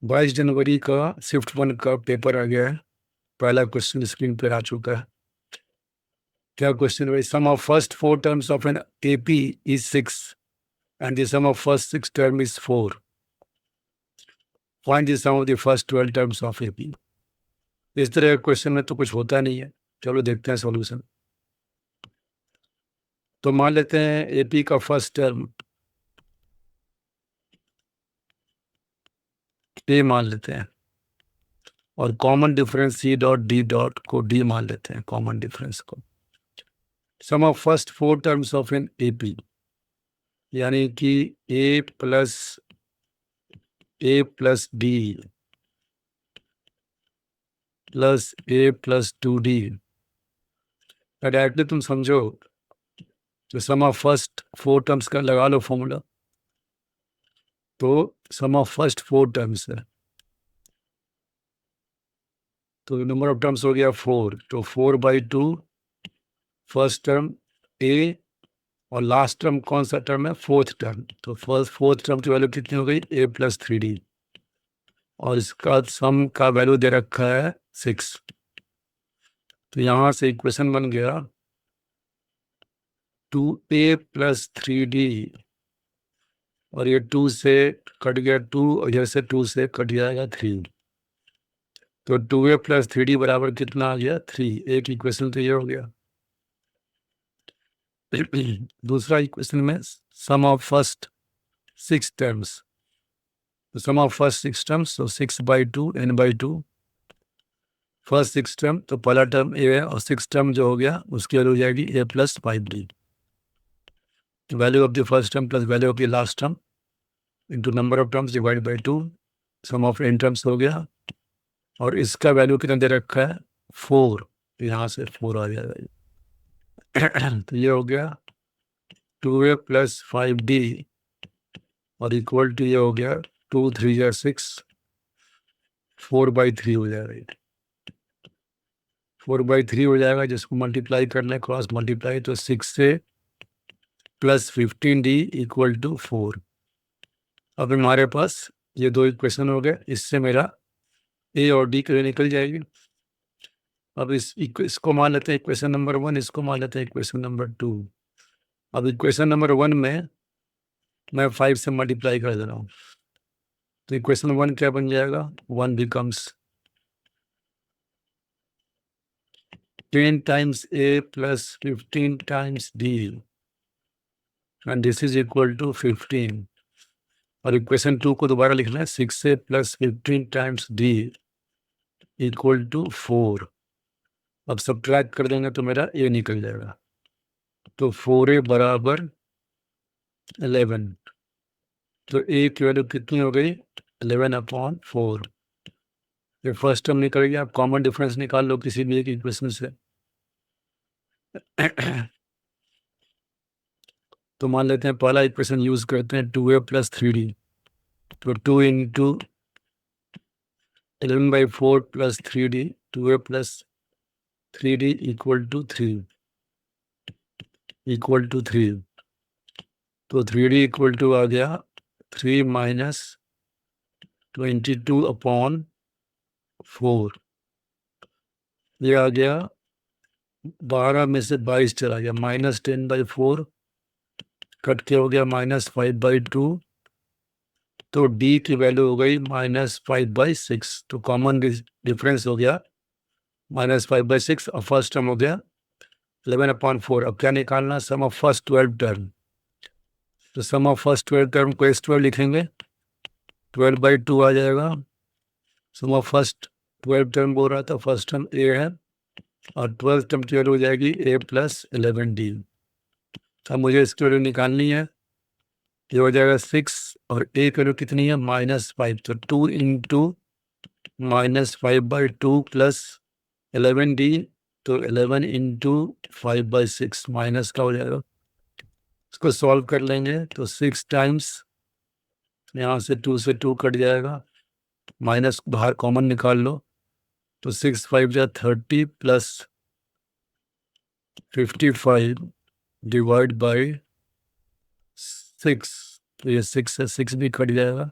22 जनवरी का शिफ्ट 1 का पेपर आ गया है। पहला क्वेश्चन स्क्रीन पर आ चुका है। क्या क्वेश्चन है? Sum of first 4 terms of an AP is 6 and the sum of first 6 term is 4। Find the sum of the first 12 terms of AP. इस तरह का क्वेश्चन में तो कुछ होता नहीं है। चलो देखते हैं सॉल्यूशन। तो मान लेते हैं एपी का फर्स्ट टर्म ए मान लेते हैं और common difference C dot D dot को डी मान लेते हैं, कॉमन डिफरेंस को। Sum of first 4 terms of an AP यानी कि a plus d plus a plus 2d। Directly तुम समझो तो सम ऑफ फर्स्ट 4 टर्म्स का लगा लो फॉर्मूला। तो सम ऑफ फर्स्ट 4 टर्म्स है तो नंबर ऑफ टर्म्स हो गया 4। तो 4/2 फर्स्ट टर्म ए और लास्ट टर्म कौन सा टर्म है? Fourth term. तो फोर्थ टर्म की वैल्यू कितनी हो गई? a प्लस 3d और इसका सम का वैल्यू दे रखा है 6। तो यहाँ से इक्वेशन बन गया 2a प्लस 3d और ये 2 से कट गया 2 और इधर से 2 से कट जाएगा 3। तो 2a प्लस 3d बराबर कितना आ गया? 3। एक इक्वेशन तो ये हो गया। दूसरा इक्वेशन में सम ऑफ फर्स्ट 6 टर्म्स। तो सम ऑफ फर्स्ट 6 टर्म्स तो 6/2 n/2 फर्स्ट 6 टर्म। तो पहला टर्म ए है और 6 टर्म जो हो गया उसकी वैल्यू हो जाएगी a plus 5d। Value of the first term plus value of the last term into number of terms divide by 2। Sum of n terms हो गया और इसका वैल्यू कितना दे रखा है? 4। यहाँ से 4 आ गया। तो ये हो गया 2a प्लस 5d और इक्वल टू ये हो गया 2 3 या 6 4/3 हो जाएगा। 4/3 हो जाएगा जिसको मल्टीप्लाई करना है क्रॉस मल्टीप्लाई। तो 6 से प्लस 15d इक्वल टू 4। अब हमारे पास ये दो इक्वेशन हो गए। इससे मेरा ए और डी के निकल जाएगी। अब इसको मान लेते हैं इक्वेशन नंबर 1, इसको मान लेते हैं इक्वेशन नंबर 2। अब इक्वेशन नंबर 1 में मैं 5 से मल्टीप्लाई कर दे रहा हूँ। तो इक्वेशन 1 क्या बन जाएगा? 1 becomes 10 times a plus 15 times d and this is equal to 15। और इक्वेशन 2 को दोबारा लिखना है 6a plus 15 times d equal to 4। अब सब्ट्रैक्ट कर देंगे तो मेरा a निकल जाएगा। तो 4a बराबर 11। तो a की वैल्यू कितनी हो गई? 11/4। ये फर्स्ट टर्म निकल गया। आप कॉमन डिफरेंस निकाल लो किसी भी एक इक्वेशन से। तो मान लेते हैं पहला इक्वेशन यूज करते हैं 2a प्लस 3d। तो 2 into 11/4 plus 3d 2a plus 3d equal to 3 तो 3d इक्वल टू आ गया 3 माइनस 22/4। ये आ गया 12 में से 22 चला गया -10/4 कट के हो गया -5/2। तो d की वैल्यू हो गई -5/6। तो कॉमन डिफरेंस हो गया -5/6 और फर्स्ट टर्म हो गया 11/4। अब क्या निकालना? सम ऑफ फर्स्ट 12 टर्म। तो सम ऑफ फर्स्ट 12 टर्म को s12 लिखेंगे 12/2 आ जाएगा। सम ऑफ फर्स्ट 12 टर्म बोल रहा था फर्स्ट टर्म a है और 12 टर्म की वैल्यू हो जाएगी a प्लस 11d। अब मुझे इसकी वैल्यू निकालनी है। ये हो जाएगा 6 और a की वैल्यू कितनी है? -5। तो 2 इंटू -5/2 प्लस 11d। तो 11 इंटू 5/6 माइनस का हो जाएगा। इसको सॉल्व कर लेंगे तो 6 टाइम्स यहाँ से 2 से 2 कट जाएगा, माइनस बाहर कॉमन निकाल लो। तो 6 5 या 30 प्लस 55 डिवाइड बाई 6। तो ये 6 से 6 भी कट जाएगा।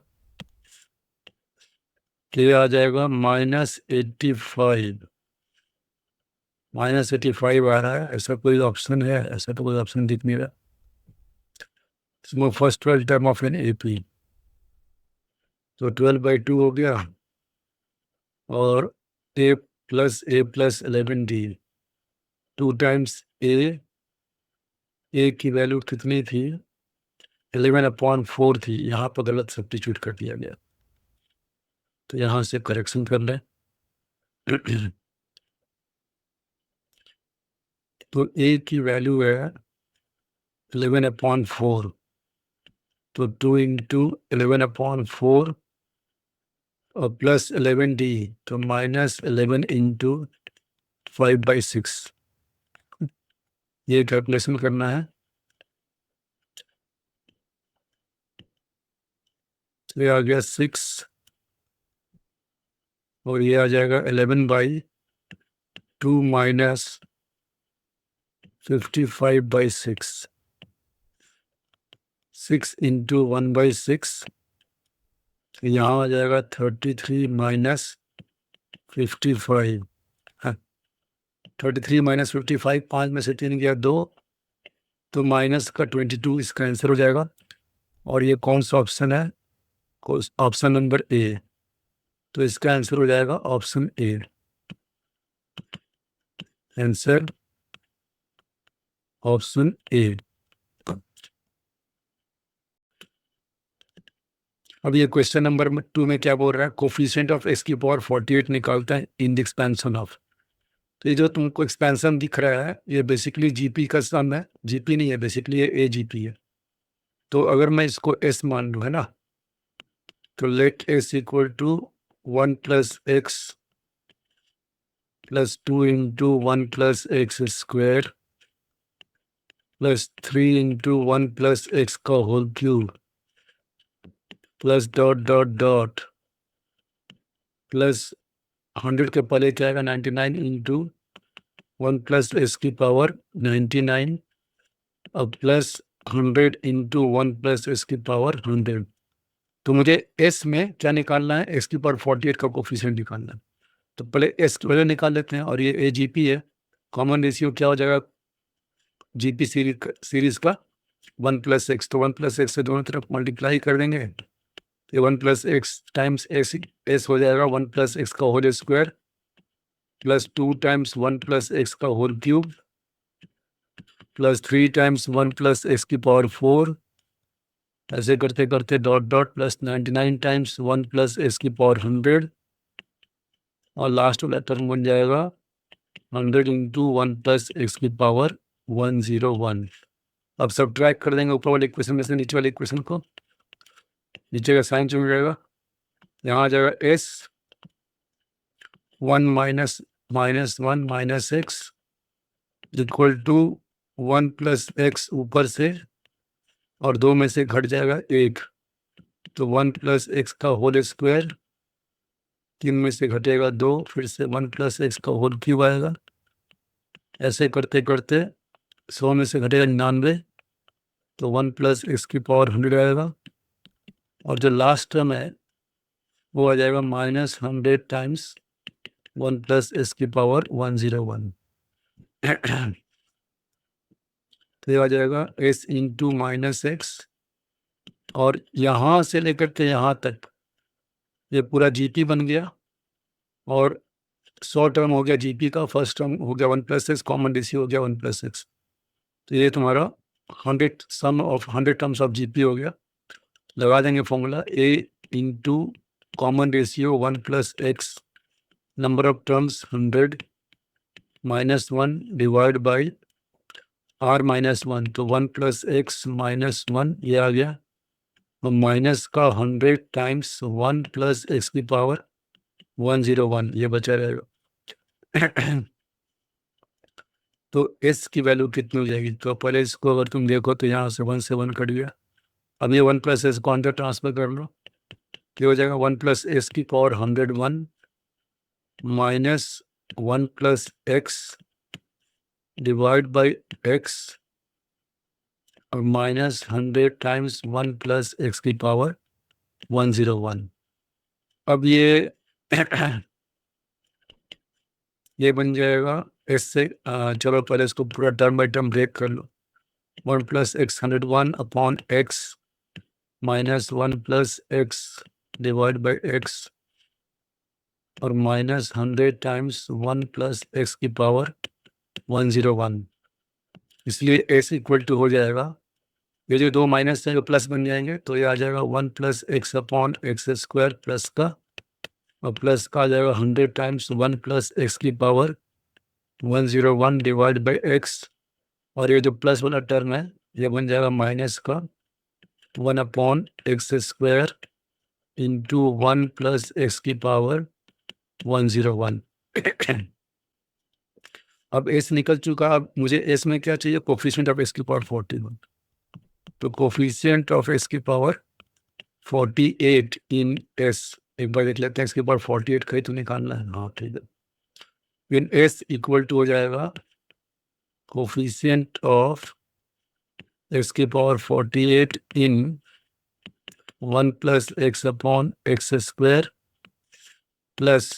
तो ये आ जाएगा -85। -85 आ रहा है। ऐसा कोई ऑप्शन है? ऐसा तो कोई ऑप्शन दिख नहीं रहा। First 12 term of an AP, तो 12/2 हो गया, और a + a + 11d 2 times a की वैल्यू कितनी थी? 11/4 थी। यहाँ पर गलत सब्स्टिट्यूट कर दिया गया, तो यहाँ से करेक्शन कर लें। तो a की वैल्यू है 11/4, तो 2 × 11/4 और प्लस 11d, तो -11 × 5/6। ये कैलकुलेशन करना है। तो ये आ गया 6, और ये आ जाएगा 11/2 - 55/6। 6 × 1/6, यहाँ आ जाएगा 33 - 55। हाँ, 33 - 55, 5 में से 3 गया 2, तो माइनस का 22 इसका आंसर हो जाएगा। और ये कौन सा ऑप्शन है? Option number A. तो इसका आंसर हो जाएगा option A. Answer option A. अब ये क्वेश्चन नंबर 2 में क्या बोल रहा है? कोफिशिएंट ऑफ x की पावर 48 निकालता है इन द एक्सपेंशन ऑफ। तो ये जो तुमको एक्सपेंशन दिख रहा है, ये बेसिकली जीपी का सम है। जीपी नहीं है, बेसिकली ये AGP है। तो अगर मैं इसको s मान लूँ, है ना, तो late s = 1 + x + 2 × 1 + x² + 3 × 1 + x का होल क्यूब प्लस ... प्लस 100 के पहले क्या आएगा? 99 × 1 + s की पावर 99, और प्लस 100 × 1 + s की पावर 100। तो मुझे s में क्या निकालना है? x की पावर 48 का कोफिशिएंट निकालना है। तो पहले s की वैल्यू निकाल लेते हैं, और ये AGP है। कॉमन रेशियो क्या हो जाएगा GP सीरीज का? 1 + x। तो 1 + x से दोनों तरफ मल्टीप्लाई कर देंगे, ये 1 + x टाइम्स s हो जाएगा 1 + x का whole square plus 2 times 1 + x का whole cube plus 3 times 1 + x की पावर 4, ऐसे करते करते ... प्लस 99 टाइम्स 1 + x की पावर 100, और लास्ट वाला टर्म बन जाएगा 100 × 1 + x की पावर 101। अब सब ट्रैक कर देंगे ऊपर वाले इक्वेशन में से नीचे वाले इक्वेशन को। नीचे का साइन चेंज हो जाएगा, यहाँ आ जाएगा s 1 - -1 - x equal to 1 + x ऊपर से, और 2 में से घट जाएगा 1, तो 1 + x का होल स्क्वायर, 3 में से घटेगा 2, फिर से 1 + x का होल क्यूब आएगा। ऐसे करते करते 100 में से घटेगा 99, तो 1 + x की पावर 100 आएगा, और जो लास्ट टर्म है वो आ जाएगा -100 टाइम्स 1 + s की पावर 101। तो ये आ जाएगा s × -x, और यहाँ से लेकर के यहाँ तक ये पूरा GP बन गया, और 100 टर्म हो गया GP का। फर्स्ट टर्म हो गया 1 + x, कॉमन रेशियो हो गया 1 + x। तो ये तुम्हारा 100 सम ऑफ 100 टर्म्स ऑफ GP हो गया। लगा देंगे formula a × common ratio 1 + x, number of terms 100 -1 divide by r -1, तो 1 + x -1 ये आ गया, तो माइनस का 100 टाइम्स 1 + x की पावर 101 ये बचा रहेगा। तो s की वैल्यू कितनी हो जाएगी? तो पहले इसको अगर तुम देखो तो यहाँ से 1 से 1 कट गया। अब ये 1 + s को अंदर ट्रांसफर कर लो, क्या हो जाएगा? 1 + s की power 101 minus 1 + x divide by x, और माइनस 100 टाइम्स 1 + x की पावर 101। अब ये ये बन जाएगा इससे चलो पहले इसको पूरा टर्म बाई टर्म ब्रेक कर लो। 1 plus x 101 upon x minus 1 plus x divide by x और माइनस 100 टाइम्स 1 प्लस एक्स की पावर 101, इसलिए एस इक्वल टू हो जाएगा, ये जो दो माइनस है जो प्लस बन जाएंगे, तो ये आ जाएगा 1 plus x upon x square plus का, और प्लस का आ जाएगा 100 टाइम्स 1 प्लस एक्स की पावर 101 डिवाइड बाई एक्स, और ये जो प्लस वाला टर्म है ये बन जाएगा माइनस का 1 upon x square into 1 plus x की पावर 101। अब एस निकल चुका, अब मुझे एस में क्या चाहिए, कोफिशिएंट ऑफ एक्स की पावर 41, तो कोफिशिएंट ऑफ एक्स की पावर 48 इन एस, एक बार देख लेते हैं एक्स की पावर 48 कहीं तो निकालना है, हाँ ठीक है। इन एस इक्वल टू हो जाएगा कोफिशिएंट ऑफ एक्स की power 48 in 1 plus x upon x square plus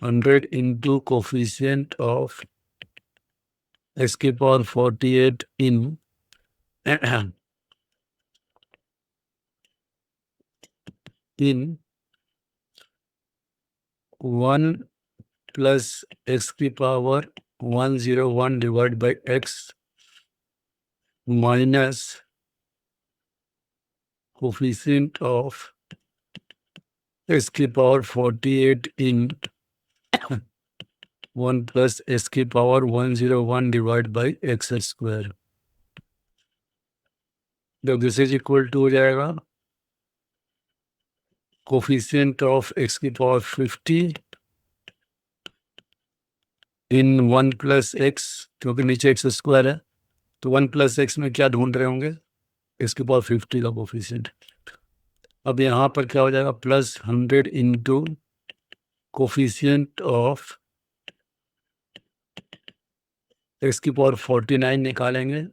100 into coefficient of x की पावर 48 इन 1 प्लस एक्स की power 101 divide by x minus coefficient of x की पावर 48 इन 1 प्लस एक्स की power 101 divide by x square, जब this is equal to हो जाएगा coefficient of x की power 50 इन 1 plus x, क्योंकि नीचे एक्स स्क्वायर है तो 1 प्लस एक्स में क्या ढूंढ रहे होंगे, इसके पावर 50 का कोफिशिएंट। अब यहाँ पर क्या हो जाएगा plus 100 into coefficient of x की पावर 49 निकालेंगे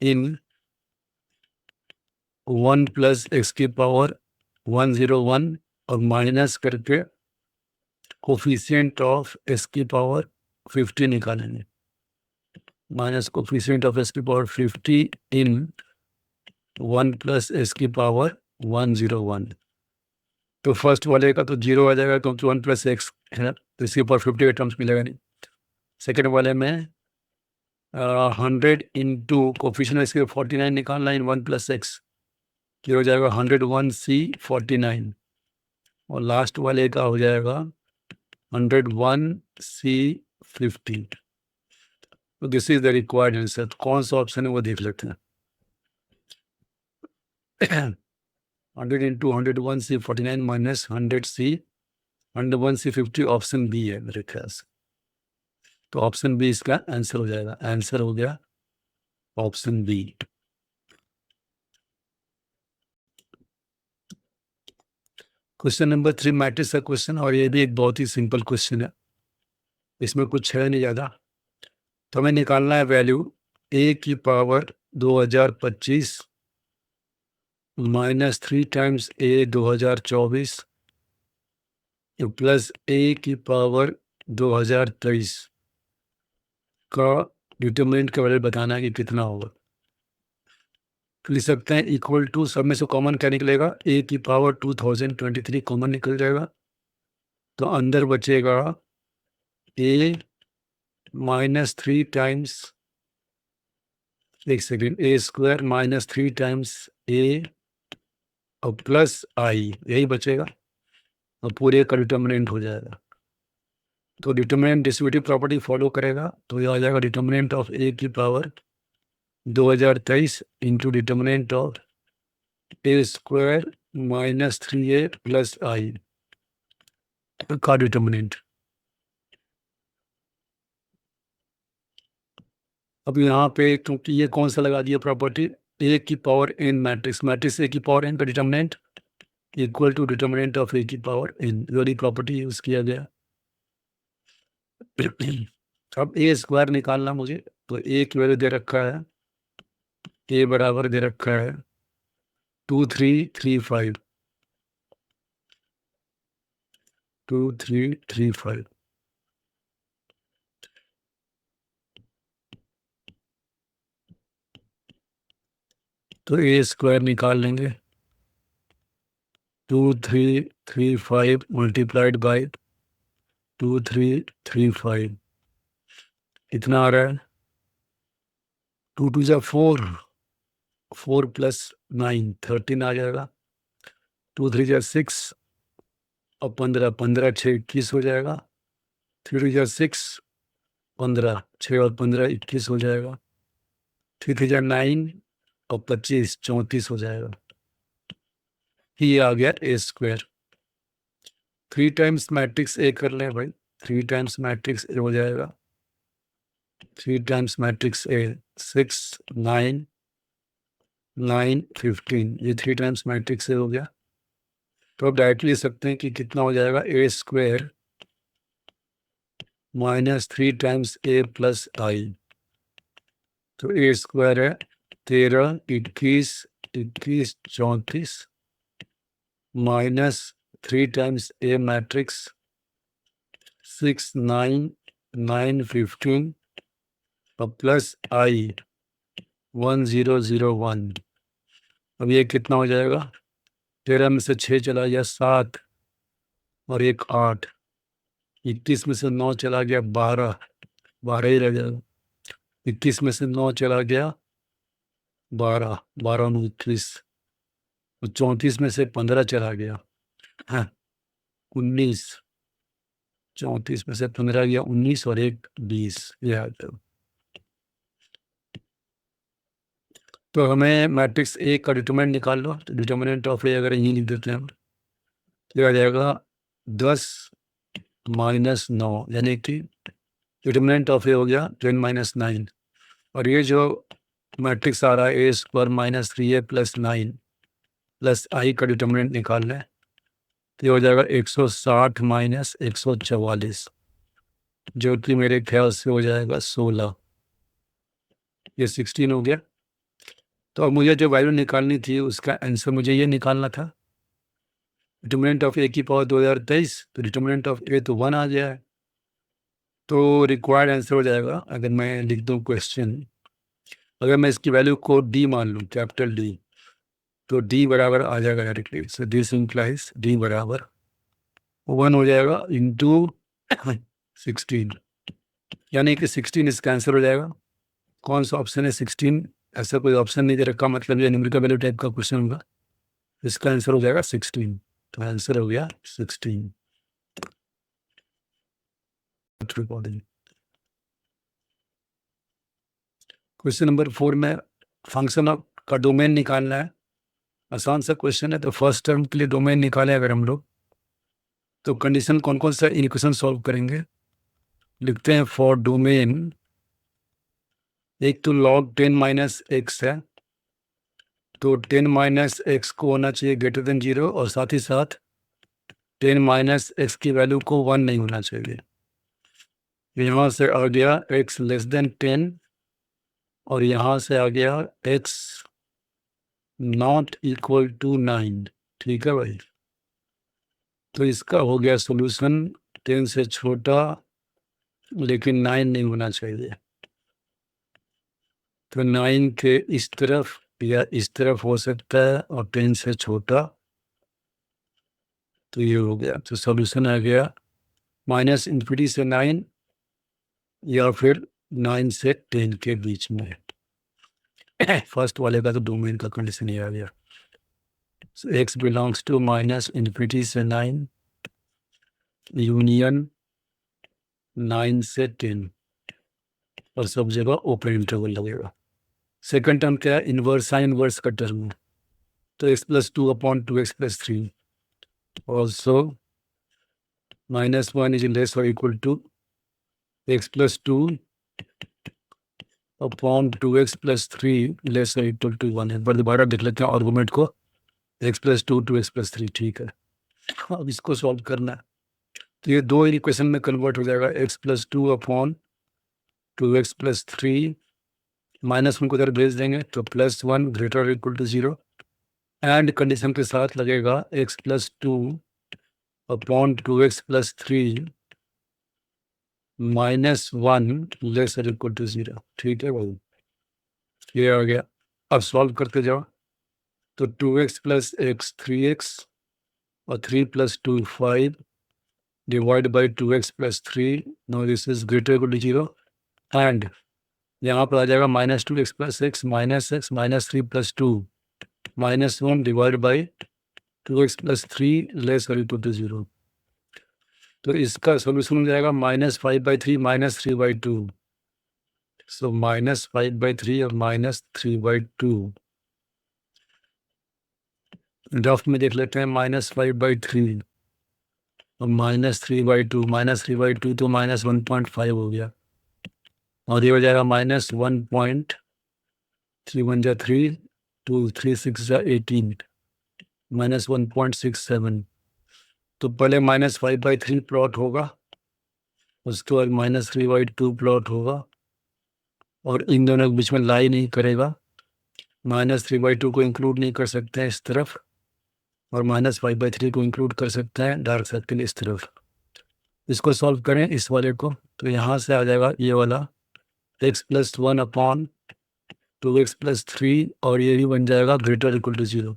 इन 1 प्लस एक्स की पावर 101 और माइनस करके कोफिशिएंट ऑफ एक्स की पावर 50 निकालेंगे, माइनस कोफिशिएंट ऑफ एक्स की पावर 50 इन 1 प्लस एक्स की पावर 101, तो फर्स्ट वाले का तो जीरो आ जाएगा क्योंकि 1 प्लस एक्स है तो इसके ऊपर 50 के टर्म्स मिलेगा नहीं। सेकेंड वाले में 100 इंटू कोफिशिएंट इसके 49 निकालना इन 1 प्लस एक्स, ये हो जाएगा 101 सी 49, और लास्ट वाले का हो जाएगा 101 सी 50। तो this is the required answer, कौन सा ऑप्शन है वो देख लेते हैं। 100 इंटू 101 सी 49 माइनस 100 सी 101 सी 50 ऑप्शन बी है मेरे ख्याल से, तो ऑप्शन बी इसका आंसर हो जाएगा, आंसर हो गया option B. Question number 3 matrix का क्वेश्चन, और ये भी एक बहुत ही सिंपल क्वेश्चन है, इसमें कुछ है नहीं ज़्यादा, तो हमें निकालना है वैल्यू ए की पावर 2025 माइनस 3 टाइम्स ए 2024 प्लस ए की पावर 2023 का डिटरमिनेंट का वैल्यू बताना है कि कितना होगा। तो लिख सकते हैं इक्वल टू, सब में से कॉमन क्या निकलेगा, ए की पावर 2023 कॉमन निकल जाएगा, तो अंदर बचेगा ए माइनस 3 टाइम्स, एक सेकेंड, ए स्क्वायर माइनस 3 टाइम्स ए और प्लस आई, यही बचेगा और पूरे का डिटरमिनेंट हो जाएगा। तो डिटरमिनेंट डिस्ट्रीब्यूटिव प्रॉपर्टी फॉलो करेगा, तो ये आ जाएगा डिटरमिनेंट ऑफ ए की power 2023 into determinant of A square minus 3a plus I का डिटरमिनेंट। अब यहाँ पे क्योंकि ये कौन सा लगा दिया प्रॉपर्टी, ए की power n matrix, matrix A की पावर एन का determinant equal to determinant of A की पावर एन, वाली प्रॉपर्टी यूज किया गया। अब ए स्क्वायर निकालना मुझे, तो ए की वैल्यू दे रखा है, ए बराबर दे रखा है 2335, 2335। तो ए स्क्वायर निकाल लेंगे। 2335 मल्टीप्लाइड बाय 2335 कितना आ रहा है? 2 2 जा 4, 4 प्लस 9 13 आ जाएगा। 2 3 जा 6 और 15, 15 6 21 हो जाएगा। 3 जा 6 15, 6 और 15 21 हो जाएगा। 3 3 जा 9 और 25 34 हो जाएगा। ये आ गया ए स्क्वायर। 3 टाइम्स मैट्रिक्स ए कर लें भाई। 3 टाइम्स मैट्रिक्स ए हो जाएगा। 3 टाइम्स मैट्रिक्स ए 6 9 9 15, ये 3 टाइम्स मैट्रिक्स ए हो गया। तो अब डायरेक्टली लिख सकते हैं कि कितना हो जाएगा? ए स्क्वायर माइनस 3 टाइम्स ए प्लस आई। तो ए स्क्वायर है 13 21 21 34 माइनस 3 टाइम्स ए मैट्रिक्स 6 9 9 15 और प्लस आई 1001। अब ये कितना हो जाएगा? 13 में से 6 चला गया 7 और एक 8। 21 में से 9 चला गया 12, 12 ही रह जाएगा। 21 में से 9 चला गया 12, 12 में 21। 34 में से 15 चला गया 19। 34 में से 15 गया 19 और एक 20। यह तो हमें मैट्रिक्स ए का डिटरमिनेंट निकाल लो। तो डिटरमिनेंट ऑफ ए अगर यही लिख देते हैं तो आ जाएगा 10 माइनस 9, यानी कि डिटरमिनेंट ऑफ ए हो गया 10 माइनस 9। और ये जो मैट्रिक्स आ रहा है A square minus 3a plus 9 plus I का डिटरमिनेंट निकाल लें तो ये हो जाएगा 160 माइनस 144, जो कि मेरे ख्याल से हो जाएगा 16। ये 16 हो गया। तो अब मुझे जो वैल्यू निकालनी थी उसका आंसर मुझे ये निकालना था। डिटरमिनेंट ऑफ ए की पावर 2023, तो डिटरमिनेंट ऑफ ए तो 1 आ गया है। तो रिक्वायर्ड आंसर हो जाएगा, अगर मैं लिख दूँ क्वेश्चन, अगर मैं इसकी वैल्यू को डी मान लूँ, कैपिटल डी, तो डी बराबर आ जाएगा directly. So this implies D बराबर 1 हो जाएगा इंटू 16, यानी कि 16 इसका आंसर हो जाएगा। कौन सा ऑप्शन है? 16। ऐसा कोई ऑप्शन नहीं दे रखा, मतलब ये न्यूमेरिकल वैल्यू टाइप का क्वेश्चन होगा। इसका आंसर हो जाएगा 16। तो आंसर हो गया 16। क्वेश्चन नंबर 4 में फंक्शन ऑफ का डोमेन निकालना है। आसान सा क्वेश्चन है। तो फर्स्ट टर्म के लिए डोमेन निकालें अगर हम लोग, तो कंडीशन कौन कौन सा इक्वेशन सॉल्व करेंगे? लिखते हैं फॉर डोमेन, एक तो log 10 माइनस एक्स है, तो 10 माइनस एक्स को होना चाहिए ग्रेटर देन 0, और साथ ही साथ 10 माइनस एक्स की वैल्यू को 1 नहीं होना चाहिए। यहाँ से आ गया x लेस देन 10, और यहाँ से आ गया x नॉट इक्वल टू 9। ठीक है भाई। तो इसका हो गया सॉल्यूशन 10 से छोटा लेकिन 9 नहीं होना चाहिए। तो 9 के इस तरफ या इस तरफ हो सकता है, और 10 से छोटा। तो ये हो गया। तो सॉल्यूशन आ गया माइनस इन्फिनिटी से 9 या फिर 9 से 10 के बीच में। फर्स्ट वाले का तो डोमेन का कंडीशन ही आ गया। So x belongs to minus infinity से 9 यूनियन 9 से 10, और सब जगह ओपन इंटरवल लगेगा। सेकंड टर्म क्या है? इनवर्स, साइन इनवर्स का टर्म। तो x plus 2 upon 2x plus 3 also -1 is less और equal to x plus 2 upon 2x plus 3 less और इक्वल टू 1 है। पर दोबारा देख लेते हैं आर्गूमेंट को, x प्लस 2 2x प्लस 3। ठीक है, अब इसको सॉल्व करना है। तो ये दो इक्वेशन में कन्वर्ट हो जाएगा, x plus 2 upon 2x plus 3, -1 को उधर भेज देंगे तो +1 ग्रेटर और इक्वल टू 0, एंड कंडीशन के साथ लगेगा x plus 2 upon 2x plus 3 -1 less और इक्वल टू 0। ठीक है भाई, ये आ गया। अब सॉल्व करते जाओ। तो 2x प्लस एक्स 3x और 3 plus 2 5 divide by 2x plus 3। No this is greater equal to 0 and यहाँ पर आ जाएगा -2x plus x minus 3 plus 2 -1 divide by 2x plus 3 less और इक्वल टू 0। तो इसका सोल्यूशन हो जाएगा -5/3 -3/2। सो -5/3 और -3/2 ड्राफ्ट में देख लेते हैं। -5/3 और -3/2 -3/2 तो -1.5 हो गया और ये हो जाएगा -1.3 2 3 6 18 -1.67। तो पहले -5/3 प्लॉट होगा, उसके बाद -3/2 प्लॉट होगा और इन दोनों के बीच में लाई नहीं करेगा। -3/2 को इंक्लूड नहीं कर सकते हैं इस तरफ और -5/3 को इंक्लूड कर सकते हैं डार्क सर्किल इस तरफ। इसको सॉल्व करें इस वाले को, तो यहाँ से आ जाएगा ये वाला x plus 1 upon 2x plus 3 और ये भी बन जाएगा ग्रेटर इक्वल टू 0।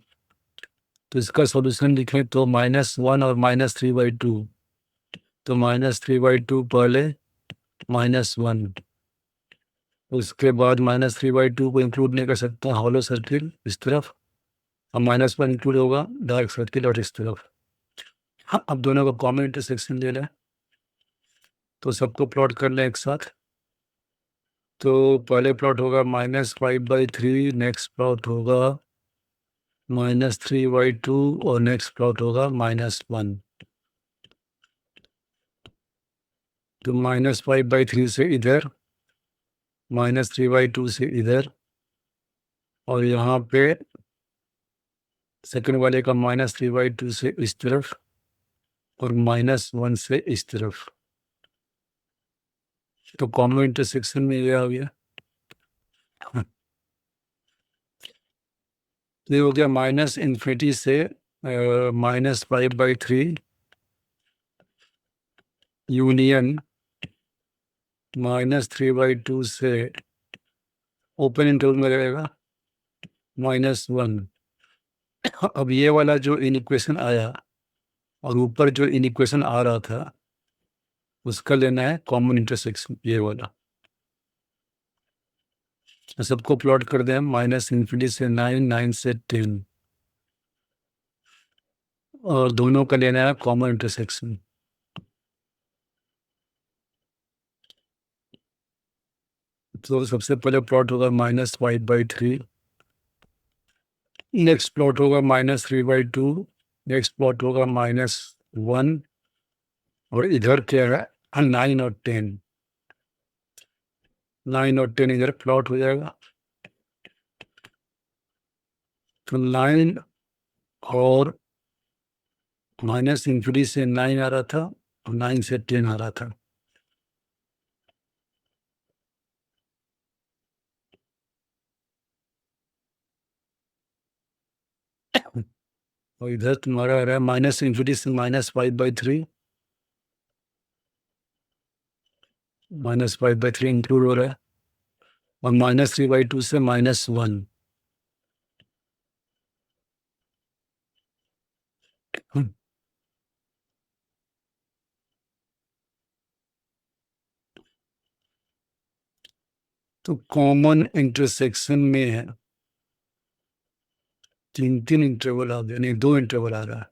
तो इसका सॉल्यूशन लिखें तो -1 और -3/2। तो -3/2 पहले -1, उसके बाद -3/2 को इंक्लूड नहीं कर सकता हॉलो सर्किल इस तरफ और -1 इंक्लूड होगा डार्क सर्किल और इस तरफ। हाँ, अब दोनों का कॉमन इंटरसेक्शन ले लें तो सबको प्लॉट कर लें एक साथ। तो पहले प्लॉट होगा -5/3, नेक्स्ट प्लॉट होगा -3/2 और नेक्स्ट प्लॉट होगा -1। तो -5/3 से इधर, -3/2 से इधर और यहाँ पे सेकंड वाले का -3/2 से इस तरफ और -1 से इस तरफ। तो कॉमन इंटरसेक्शन में ये आ गया। तो ये हो गया -∞ से -5/3 यूनियन -3/2 से ओपन इंटरवल में रहेगा -1। अब ये वाला जो इनइक्वेशन आया और ऊपर जो इनइक्वेशन आ रहा था उसका लेना है कॉमन इंटरसेक्शन, ये वाला। सबको प्लॉट कर दें -∞ से 9, 9 से 10 और दोनों का लेना है कॉमन इंटरसेक्शन। तो सबसे पहले प्लॉट होगा -5/3, नेक्स्ट प्लॉट होगा -3/2, नेक्स्ट प्लॉट होगा -1 और इधर क्या है 9 और 10। 9 और 10 इधर प्लॉट हो जाएगा। तो 9 और -∞ से 9 आ रहा था और 9 से 10 आ रहा था। और इधर तुम्हारा आ रहा है -∞ से -5/3, -5/3 इंक्लूड हो रहा है और -3/2 से -1। तो कॉमन इंटरसेक्शन में है 3 इंटरवल आ गया, नहीं 2 इंटरवल आ रहा है,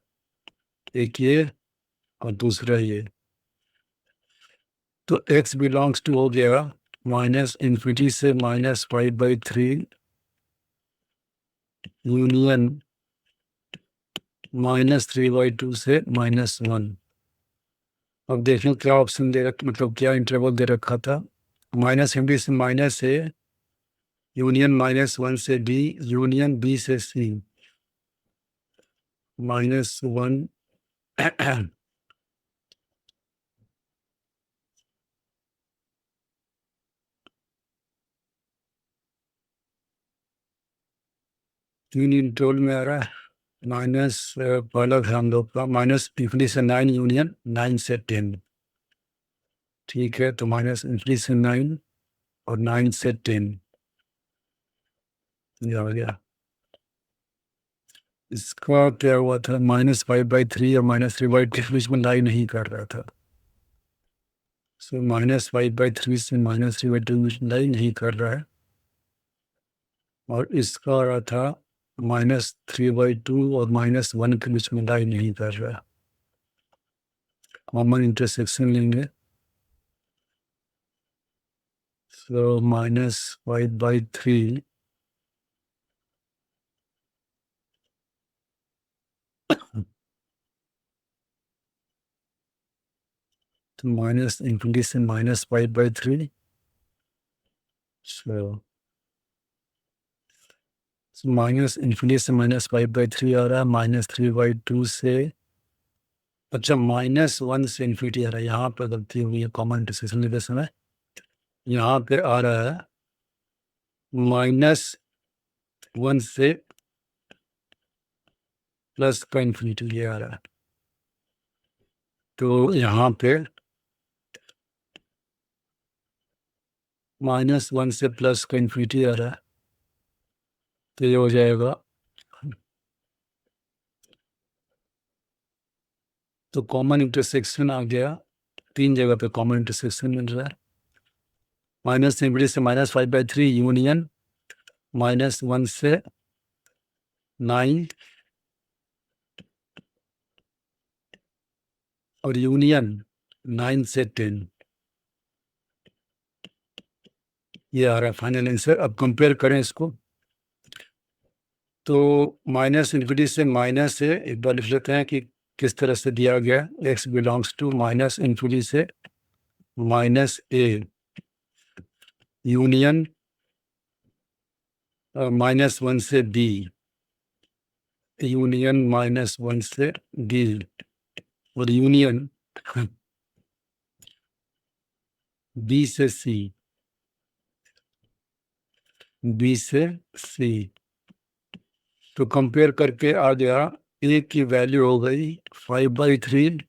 एक ये और दूसरा ये। तो x बिलोंग्स टू हो गया -∞ से -5/3 यूनियन -3/2 से -1। अब देखें क्या ऑप्शन दे रखा, मतलब क्या इंटरवल दे रखा था। -∞ से माइनस है, यूनियन -1 से b, यूनियन b से c। -1 3 इंटरवल में आ रहा है माइनस पहला है हम लोग का माइनस इंफिनिटी से 9 यूनियन 9 से 10, ठीक है। तो माइनस इंफिनिटी से 9 और 9 से 10 ये आ गया। इसका क्या हुआ था, -5/3 और -3/2 के बीच में लाई नहीं कर रहा था। सो -5/3 से -3/2 के बीच में लाई नहीं कर रहा है। और इसका आ रहा था -3/2 और -1 के बीच में लाई नहीं कर रहा है। कॉमन इंटरसेक्शन लेंगे। सो -5/3 तो माइनस इंफिनिटी से -5/3, सो माइनस इंफिनिटी से -5/3 आ रहा है, -3/2 से, अच्छा -1 से इंफिनिटी आ रहा है। यहाँ पर गलती हुई है कॉमन इंटरसेक्शन लेते समय। यहाँ पे आ रहा है -1 से प्लस का इंफिनिटी ये आ रहा है। तो यहाँ पे -1 से प्लस का इंफिनिटी आ रहा है, तो ये हो जाएगा। तो कॉमन इंटरसेक्शन आ गया, 3 जगह पे कॉमन इंटरसेक्शन मिल रहा है। माइनस इंफिनिटी से -5/3 यूनियन -1 से 9 और यूनियन 9 से 10, ये आ रहा है फाइनल आंसर। अब कंपेयर करें इसको, तो माइनस इंफिनिटी से माइनस है, एक बार लिख लेते हैं कि किस तरह से दिया गया। x belongs to minus infinity से -a यूनियन -1 से b यूनियन -1 से d और यूनियन b से c, b से c। तो कंपेयर करके आ गया, a की वैल्यू हो गई 5/3,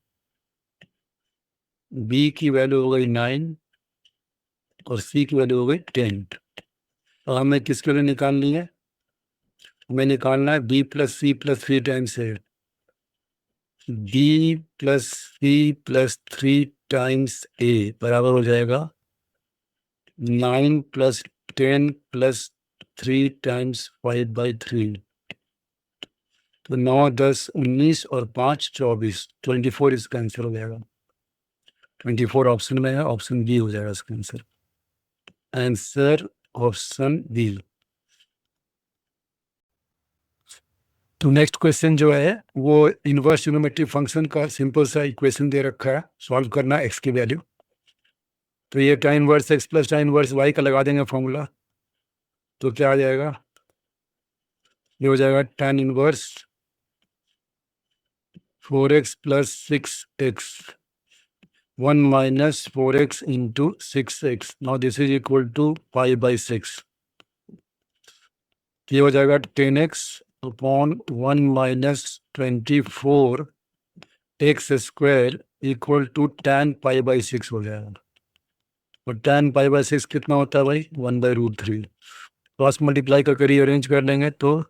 b की वैल्यू हो गई 9 और c की वैल्यू हो गई 10। तो हमें किसके लिए निकालनी है, हमें निकालना है b + c + 3 times a। b + c + 3 times a बराबर हो जाएगा 9 + 10 + 3 टाइम्स 5/3। तो 9, 10, 19 और 5, 24, 24 इसका आंसर हो जाएगा। 24 ऑप्शन में है, ऑप्शन बी हो जाएगा इसका आंसर। Answer option B. तो नेक्स्ट क्वेश्चन जो है वो इनवर्स ट्रिग्नोमेट्रिक फंक्शन का सिंपल सा इक्वेशन दे रखा है, सॉल्व करना एक्स की वैल्यू। तो ये tan inverse x + tan inverse y का लगा देंगे फॉर्मूला, तो क्या आ जाएगा, ये हो जाएगा tan inverse 4x + 6x 1 - 4x × 6x। Now this is equal to π/6। ये हो जाएगा 10x upon 1 - 24x² equal to tan π/6 हो जाएगा। और tan π/6 कितना होता है भाई, 1/√3। क्रॉस मल्टीप्लाई करके रीअरेंज कर लेंगे तो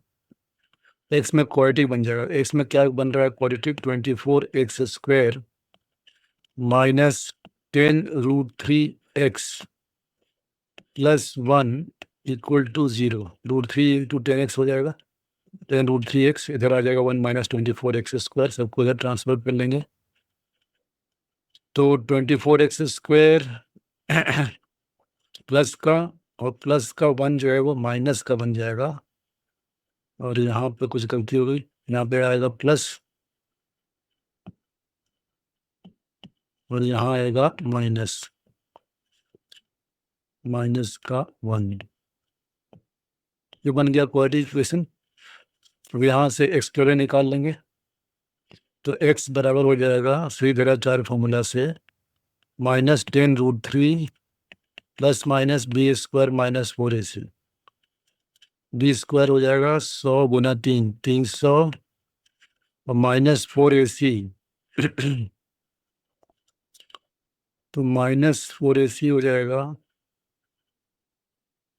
x में क्वाड्रेटिक बन जाएगा। x में क्या बन रहा है quadratic, 24x² - 10√3x + 1 equal to 0। √3 × 10x हो जाएगा, 10√3x इधर आ जाएगा 1 - 24x², सबको इधर ट्रांसफर कर लेंगे। तो 24x² प्लस का और प्लस का 1 जो है वो माइनस का बन जाएगा। और यहाँ पे कुछ गलती हो गई, यहाँ पे आएगा प्लस और यहाँ आएगा माइनस, माइनस का 1। ये बन गया क्वाड्रेटिक इक्वेशन। अब यहाँ से x स्क्वायर निकाल लेंगे, तो x बराबर हो जाएगा श्रीधराचार्य फॉर्मूला से -10√3 ± b² - 4ac। b² हो जाएगा 100 × 3, 300 और -4ac तो -4ac हो जाएगा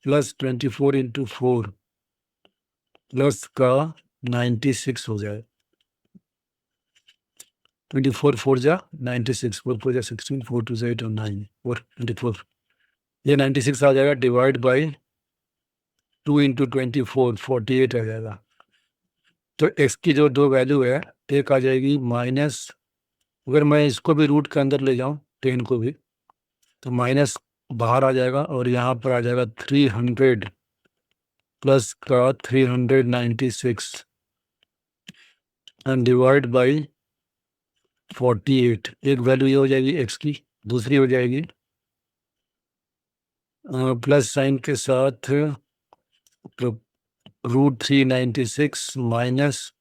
+24 × 4 प्लस का 96 हो जाए। 24 4 जा 96, 4 4 जा 16, 4 2 8 और 9 4 24, ये 96 आ जाएगा डिवाइड बाई 2 × 24 48 आ जाएगा। तो x की जो दो वैल्यू है, एक आ जाएगी माइनस, अगर मैं इसको भी रूट के अंदर ले जाऊं 10 को भी, तो माइनस बाहर आ जाएगा और यहाँ पर आ जाएगा 300 प्लस का 396 एंड डिवाइड बाई 48। एक वैल्यू ये हो जाएगी x की, दूसरी हो जाएगी प्लस साइन के साथ √396 माइनस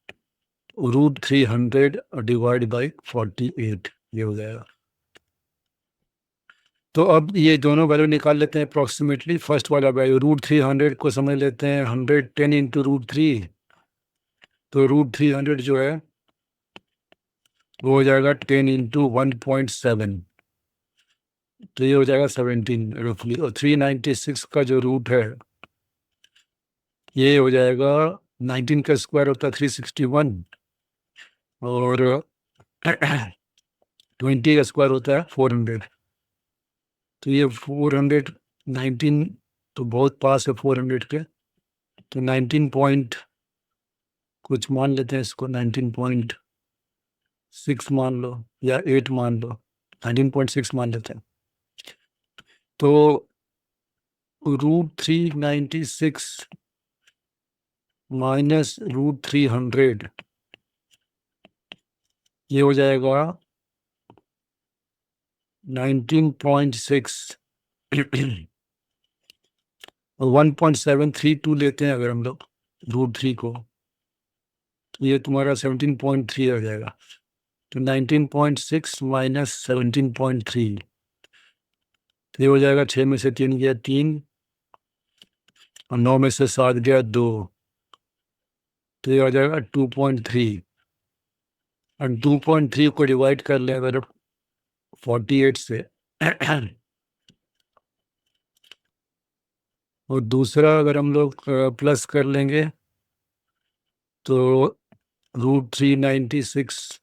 √300 डिवाइड बाई 48, ये हो जाएगा। तो अब ये दोनों वैल्यू निकाल लेते हैं अप्रॉक्सीमेटली। फर्स्ट वाला वैल्यू √300 को समझ लेते हैं 110 × √3, तो √300 जो है वो हो जाएगा 10 × 1.7, तो ये हो जाएगा 17 रफली। और 396 का जो रूट है ये हो जाएगा 19 का स्क्वायर होता है 361 और 20 का स्क्वायर होता है 400, तो ये 419 तो बहुत पास है 400 के, तो 19 पॉइंट कुछ मान लेते हैं इसको, 19.6 मान लो या 8 मान लो, 19.6 मान लेते हैं। तो √396 माइनस √300 ये हो जाएगा 19.6 और 1.732 लेते हैं अगर हम लोग √3 को, तो ये तुम्हारा 17.3 आ जाएगा। तो 19.6 माइनस 17.3, तो ये हो जाएगा 6 में से 3 गया 3 और 9 में से 7 गया 2, तो ये हो जाएगा 2.3 और 2.3 को डिवाइड कर लें अगर 48 से और दूसरा अगर हम लोग प्लस कर लेंगे तो √396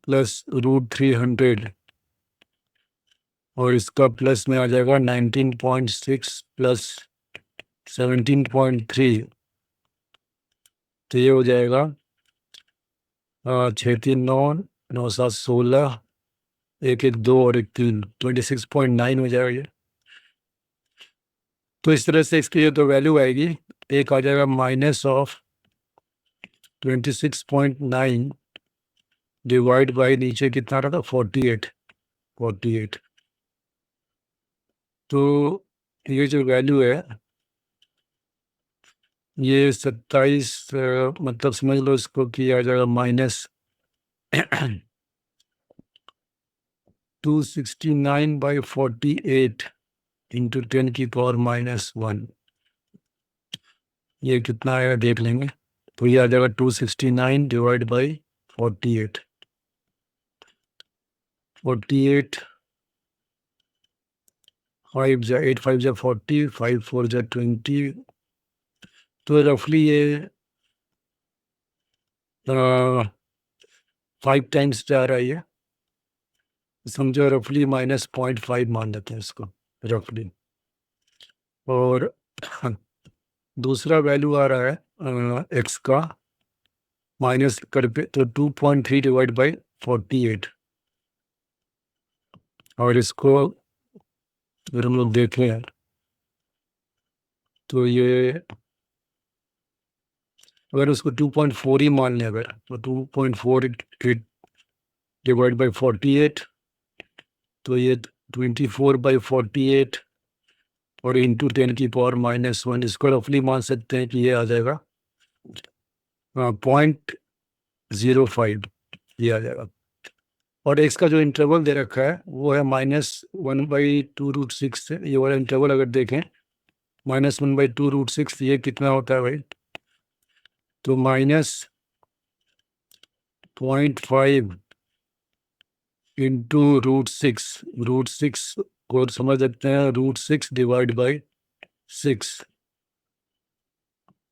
प्लस √300 और इसका प्लस में आ जाएगा 19.6 प्लस 17.3, तो ये हो जाएगा 6 3 9 9 7 16 1 1 2 और 1 3 26.9 हो जाएगा ये। तो इस तरह से इसकी ये तो वैल्यू आएगी, एक आ जाएगा -26.9 डिवाइड बाई नीचे कितना रहा था 48। तो ये जो वैल्यू है ये 27 मतलब समझ लो इसको कि आ जाएगा -269/48 × 10⁻⁻1, ये कितना आएगा देख लेंगे। तो ये आ जाएगा 269 डिवाइड बाई 48 5 जा 8 5 जा 40 5 4 जा 20, तो रफली ये 5 टाइम्स जा रहा है ये, समझो रफली -0.5 मान लेते हैं इसको रफली। और दूसरा वैल्यू आ रहा है x का माइनस कर पे, तो 2.3 डिवाइड बाई 48 और इसको अगर हम लोग देखें तो ये अगर उसको 2.4 ही मान लें अगर, तो 2.4 डिवाइड बाई 48, तो ये 24/48 और इंटू 10⁻⁻1, इसको रफली मान सकते हैं कि ये आ जाएगा 0.05, ये आ जाएगा। और x का जो इंटरवल दे रखा है वो है -1/2√6 से, ये वाला इंटरवल अगर देखें -1/2√6, ये कितना होता है भाई, तो 0.5 इंटू √6 को समझ सकते हैं √6 डिवाइड बाई 6,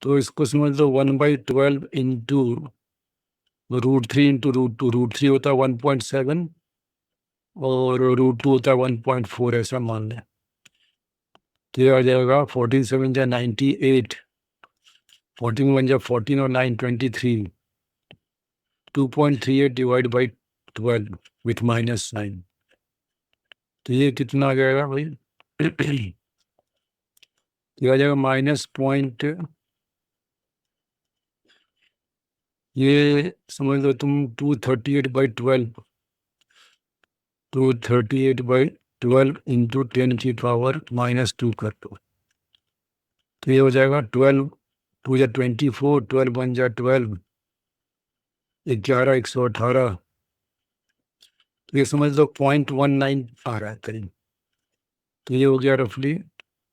तो इसको समझ लो 1/12 इंटू √3 इंटू √2, √3 होता है 1.7 और √2 होता है 1.4, ऐसा मान लें। तो ये आ जाएगा 14 7 जा 98, 14 1 जा 14 और 9 23, 2.38 डिवाइड बाई 12 विथ -9। तो ये कितना आ जाएगा भाई? ये आ जाएगा माइनस पॉइंट, ये समझ लो तुम 238/12, 238/12 इंटू 10 की पावर -2 कर दो, तो ये हो जाएगा 12 2 या 24, 12 1 जा 12, 11 118, तो ये समझ लो 0.19 आ रहा है करीब। तो ये हो गया रफली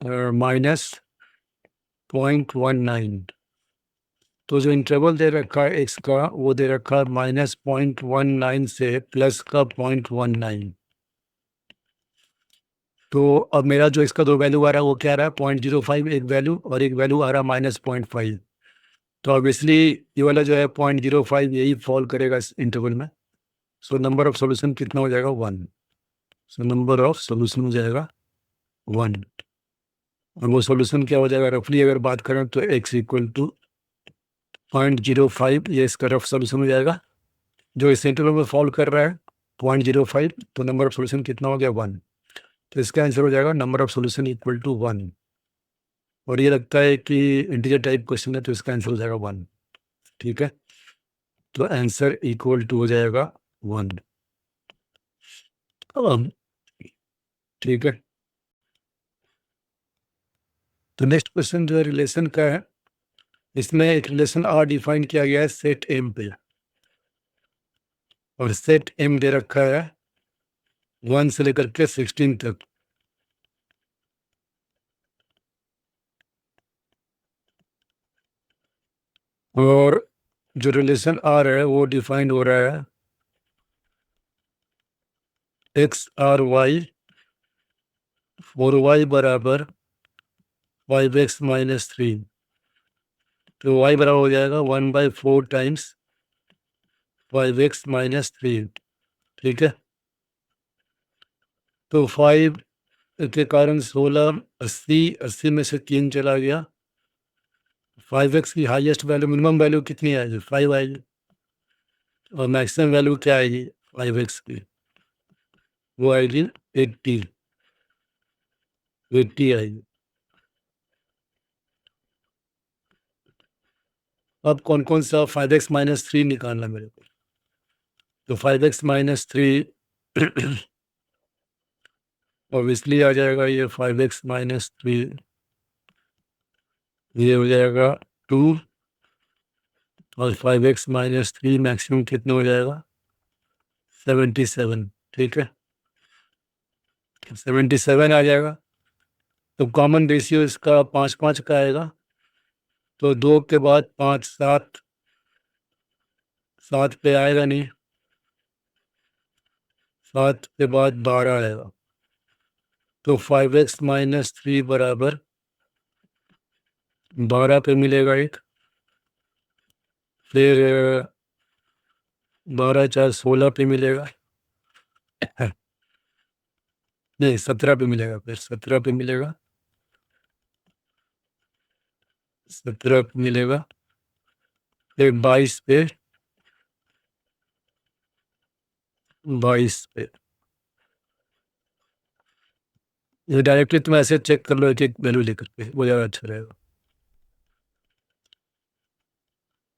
-0.19। तो जो इंटरवल दे रखा है एक्स का, वो दे रखा है -0.19 से प्लस का 0.19। तो अब मेरा जो इसका 2 वैल्यू आ रहा है वो क्या आ रहा है? 0.05 एक वैल्यू और एक वैल्यू आ रहा है -0.5। तो ऑब्वियसली ये वाला जो है 0.05 यही फॉल करेगा इस इंटरवल में। सो नंबर ऑफ सॉल्यूशन कितना हो जाएगा? 1। सो नंबर ऑफ सॉल्यूशन हो जाएगा 1, और वो सॉल्यूशन क्या हो जाएगा रफली अगर बात करें तो x इक्वल टू 0.05, ये इसका रफ सॉल्यूशन हो जाएगा जो इस इंटरवल में फॉल कर रहा है 0.05। तो नंबर ऑफ सॉल्यूशन कितना हो गया? 1। तो इसका आंसर हो जाएगा number of solution equal to 1, और ये लगता है कि इंटीजर टाइप क्वेश्चन है तो इसका आंसर हो जाएगा 1। ठीक है, तो आंसर इक्वल टू हो जाएगा 1। ठीक है, तो नेक्स्ट क्वेश्चन जो है रिलेशन का है। इसमें एक रिलेशन आर डिफाइन किया गया है सेट एम पे, और सेट एम दे रखा है 1 से लेकर के 16 तक। और जो रिलेशन आर है वो डिफाइंड हो रहा है एक्स आर वाई 4y बराबर 5x -3, तो y बराबर हो जाएगा 1/4 टाइम्स 5x -3। ठीक है, तो 5 के कारण 16, 80 में से 3 चला गया। 5x की हाईएस्ट वैल्यू, मिनिमम वैल्यू कितनी आएगी? 5 आएगी, और मैक्सिमम वैल्यू क्या आएगी 5x की? वो आएगी 80 आएगी। अब कौन कौन सा 5x -3 निकालना मेरे को? तो 5x -3 ऑब्वियसली आ जाएगा ये 5x -3, ये हो जाएगा 2, और 5x -3 मैक्सिमम कितना हो जाएगा? 77। ठीक है, 77 आ जाएगा। तो कॉमन रेशियो इसका 5-5 का आएगा, तो 2 के बाद 5 7, 7 पे आएगा नहीं, 7 के बाद 12 आएगा। तो 5x -3 बराबर 12 पे मिलेगा एक, फिर 12 4 16 पे मिलेगा, नहीं 17 पे मिलेगा, फिर 17 पे मिलेगा, 17 पे मिलेगा, फिर 22 पे, 22 पे। ये डायरेक्टली तुम ऐसे चेक कर लो एक एक वैल्यू लेकर के, वो ज़्यादा अच्छा रहेगा।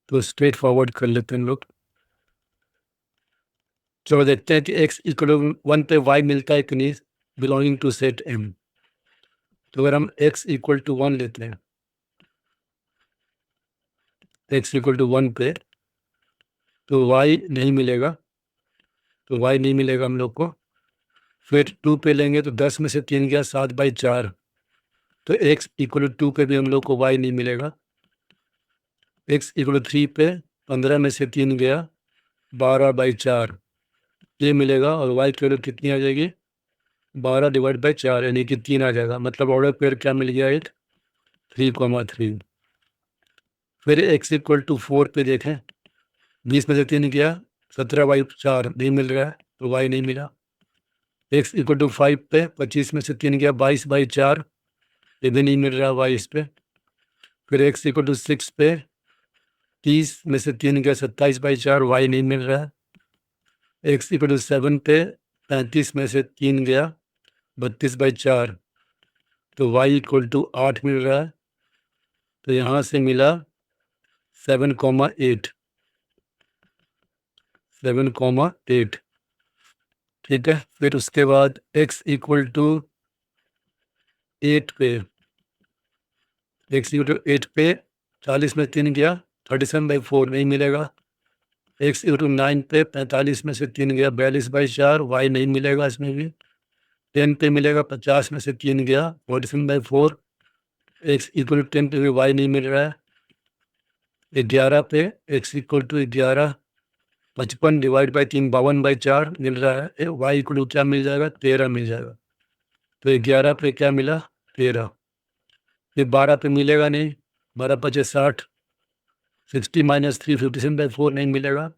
तो स्ट्रेट फॉरवर्ड कर लेते हैं लोग। चलो देखते हैं कि x इक्वल 1 पे y मिलता है कि नहीं बिलोंगिंग टू सेट m। तो अगर हम x इक्वल टू 1 लेते हैं, x इक्वल टू 1 पे, तो y नहीं मिलेगा, तो y नहीं मिलेगा हम लोग को। फिर 2 पे लेंगे तो 10 में से 3 गया 7/4, तो x इक्वल टू 2 पे भी हम लोग को y नहीं मिलेगा। x इक्वल 3 पे 15 में से 3 गया 12/4 ये मिलेगा, और वाई की वैल्यू कितनी आ जाएगी? 12/4 यानी कि 3 आ जाएगा। मतलब ऑर्डर पेयर क्या मिल गया? एक 3,3। फिर x = 4 पे देखें, 20 में से 3 गया, 17/4 नहीं मिल रहा है, तो y नहीं मिला। x = 5 पे 25 में से 3 गया, 22/4, ये भी नहीं मिल रहा y इस पे। फिर x = 6 पे 30 में से 3 गया, 27/4, y नहीं मिल रहा है। x = 7 पे 35 में से 3 गया, 32/4, तो y = 8 मिल रहा है। तो यहाँ से मिला 7,8, 7,8। ठीक है। फिर उसके बाद x = 8 पे, x = 8 पे 40 में 3 गया, 37/4 नहीं मिलेगा। x = 9 पे 45 में से 3 गया, 42/4, y नहीं मिलेगा इसमें भी। 10 पे मिलेगा, 50 में से 3 गया, 47/4, x = 10 पे भी y नहीं मिल रहा है। 11 पे x = 11, 55 डिवाइड बाई 3, 52/4 मिल रहा है। y = क्या मिल जाएगा? 13 मिल जाएगा। तो 11 पे क्या मिला? 13। फिर 12 पे मिलेगा नहीं, 12×5 = 60, 60 - 3, 57/4 नहीं मिलेगा।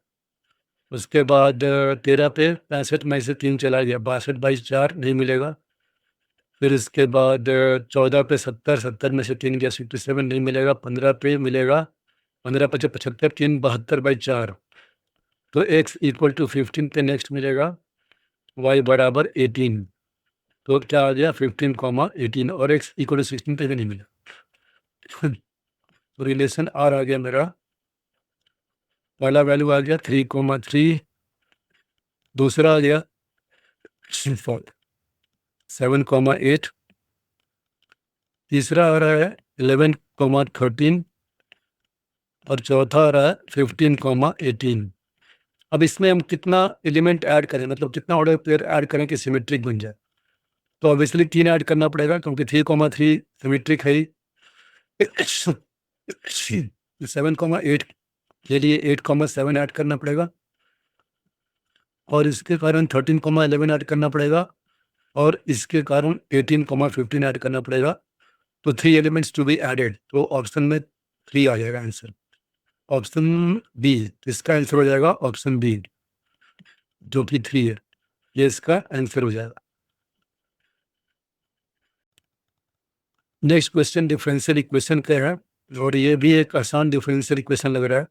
उसके बाद 13 पे 65 में से 3 चला गया, 62/4 नहीं मिलेगा। फिर इसके बाद 14 पे 70, 70 में से 3 गया, 67 नहीं मिलेगा। 15 पे मिलेगा, 15×5 = 75, 3 72/4। तो x = 15 पे नेक्स्ट मिलेगा, y = 18। तो क्या आ गया? 15,18, और x = 16 पे भी नहीं मिला। तो रिलेशन आर आ गया मेरा। पहला वैल्यू आ गया 3,3, दूसरा आ गया 7,8, तीसरा आ रहा है 11,13, और चौथा आ रहा है 15,18। अब इसमें हम कितना एलिमेंट ऐड करें, मतलब कितना ऑर्डर पेयर ऐड करें कि सिमेट्रिक बन जाए? तो ऑब्वियसली 3 ऐड करना पड़ेगा, क्योंकि 3,3 सिमेट्रिक है ही। 7,8 के लिए 8,7 ऐड करना पड़ेगा, और इसके कारण 13,11 ऐड करना पड़ेगा, और इसके कारण 18,15 ऐड करना पड़ेगा। तो 3 एलिमेंट्स टू बी एडेड। तो ऑप्शन में 3 आ जाएगा आंसर, ऑप्शन बी। इसका आंसर हो जाएगा ऑप्शन बी, जो कि 3 है, ये इसका आंसर हो जाएगा। नेक्स्ट क्वेश्चन डिफरेंशियल इक्वेशन का है, और ये भी एक आसान डिफरेंशियल इक्वेशन लग रहा है।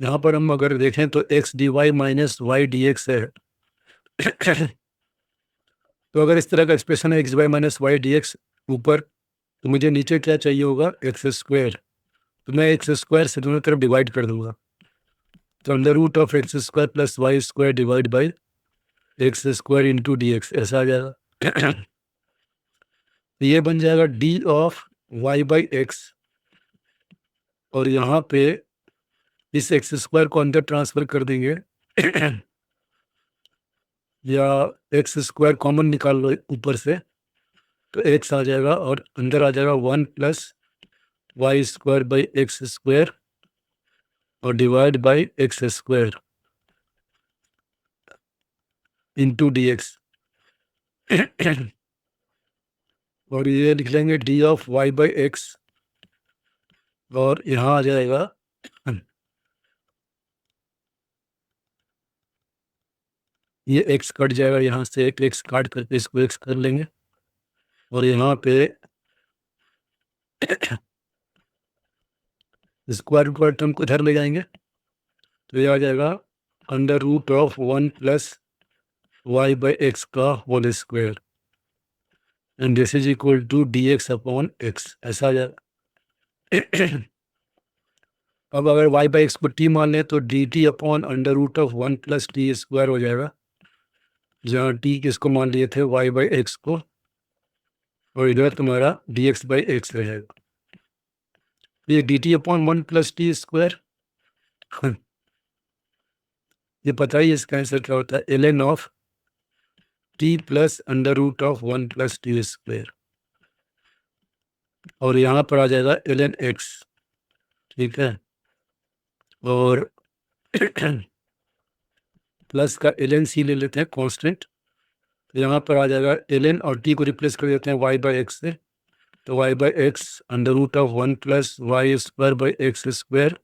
यहाँ पर हम अगर देखें तो x dy - y dx है। तो अगर इस तरह का एक्सप्रेशन है x dy - y dx ऊपर, तो मुझे नीचे क्या चाहिए होगा? x²। तो मैं x² से दोनों तरफ डिवाइड कर दूंगा, तो √(x² + y² divide by x² into dx ऐसा आ जाएगा। तो ये बन जाएगा d(y/x), और यहाँ पे इस x² को अंदर ट्रांसफर कर देंगे, या x² कॉमन निकाल लो ऊपर से, तो x आ जाएगा, और अंदर आ जाएगा 1 + y²/x² और divide by x² into dx। और ये लिख लेंगे d(y/x), और यहाँ आ जाएगा ये x कट जाएगा, यहाँ से एक x काट करके इसको x कर लेंगे, और यहाँ पे स्क्वायर टर्म को इधर ले जाएंगे, तो ये आ जाएगा √(1 + y/x का whole square, and this is equal to dx/x, ऐसा आ जाएगा। अब अगर y/x को t मान लें, तो dt/√(1 + t² हो जाएगा, जहाँ t किसको मान लिए थे? y/x को, और इधर तुम्हारा dx/x रह जाएगा। ये dt/1 + t², ये पता ही इसका आंसर क्या होता है? ln ऑफ t + √(1 + t², और यहाँ पर आ जाएगा ln x। ठीक है, और प्लस का ln c ले लेते हैं कांस्टेंट, तो यहाँ पर आ जाएगा ln और t को रिप्लेस कर देते हैं y बाई एक्स से, तो y by x under root of 1 plus y square by x square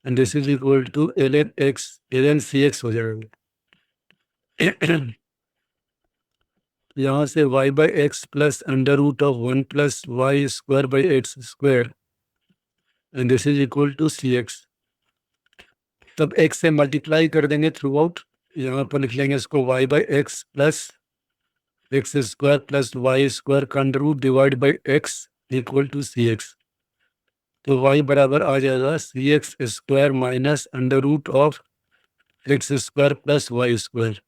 and this is equal to ln c x हो जाएगा। यहाँ से y by x plus under root of 1 plus y square by x square and this is equal to c x. तब x से multiply कर देंगे through out, यहाँ पर लिख लेंगे इसको y by x plus x square plus y square का under root divide by x equal to c x. तो y बराबर आ जाएगा c x square minus under root of x square plus y square.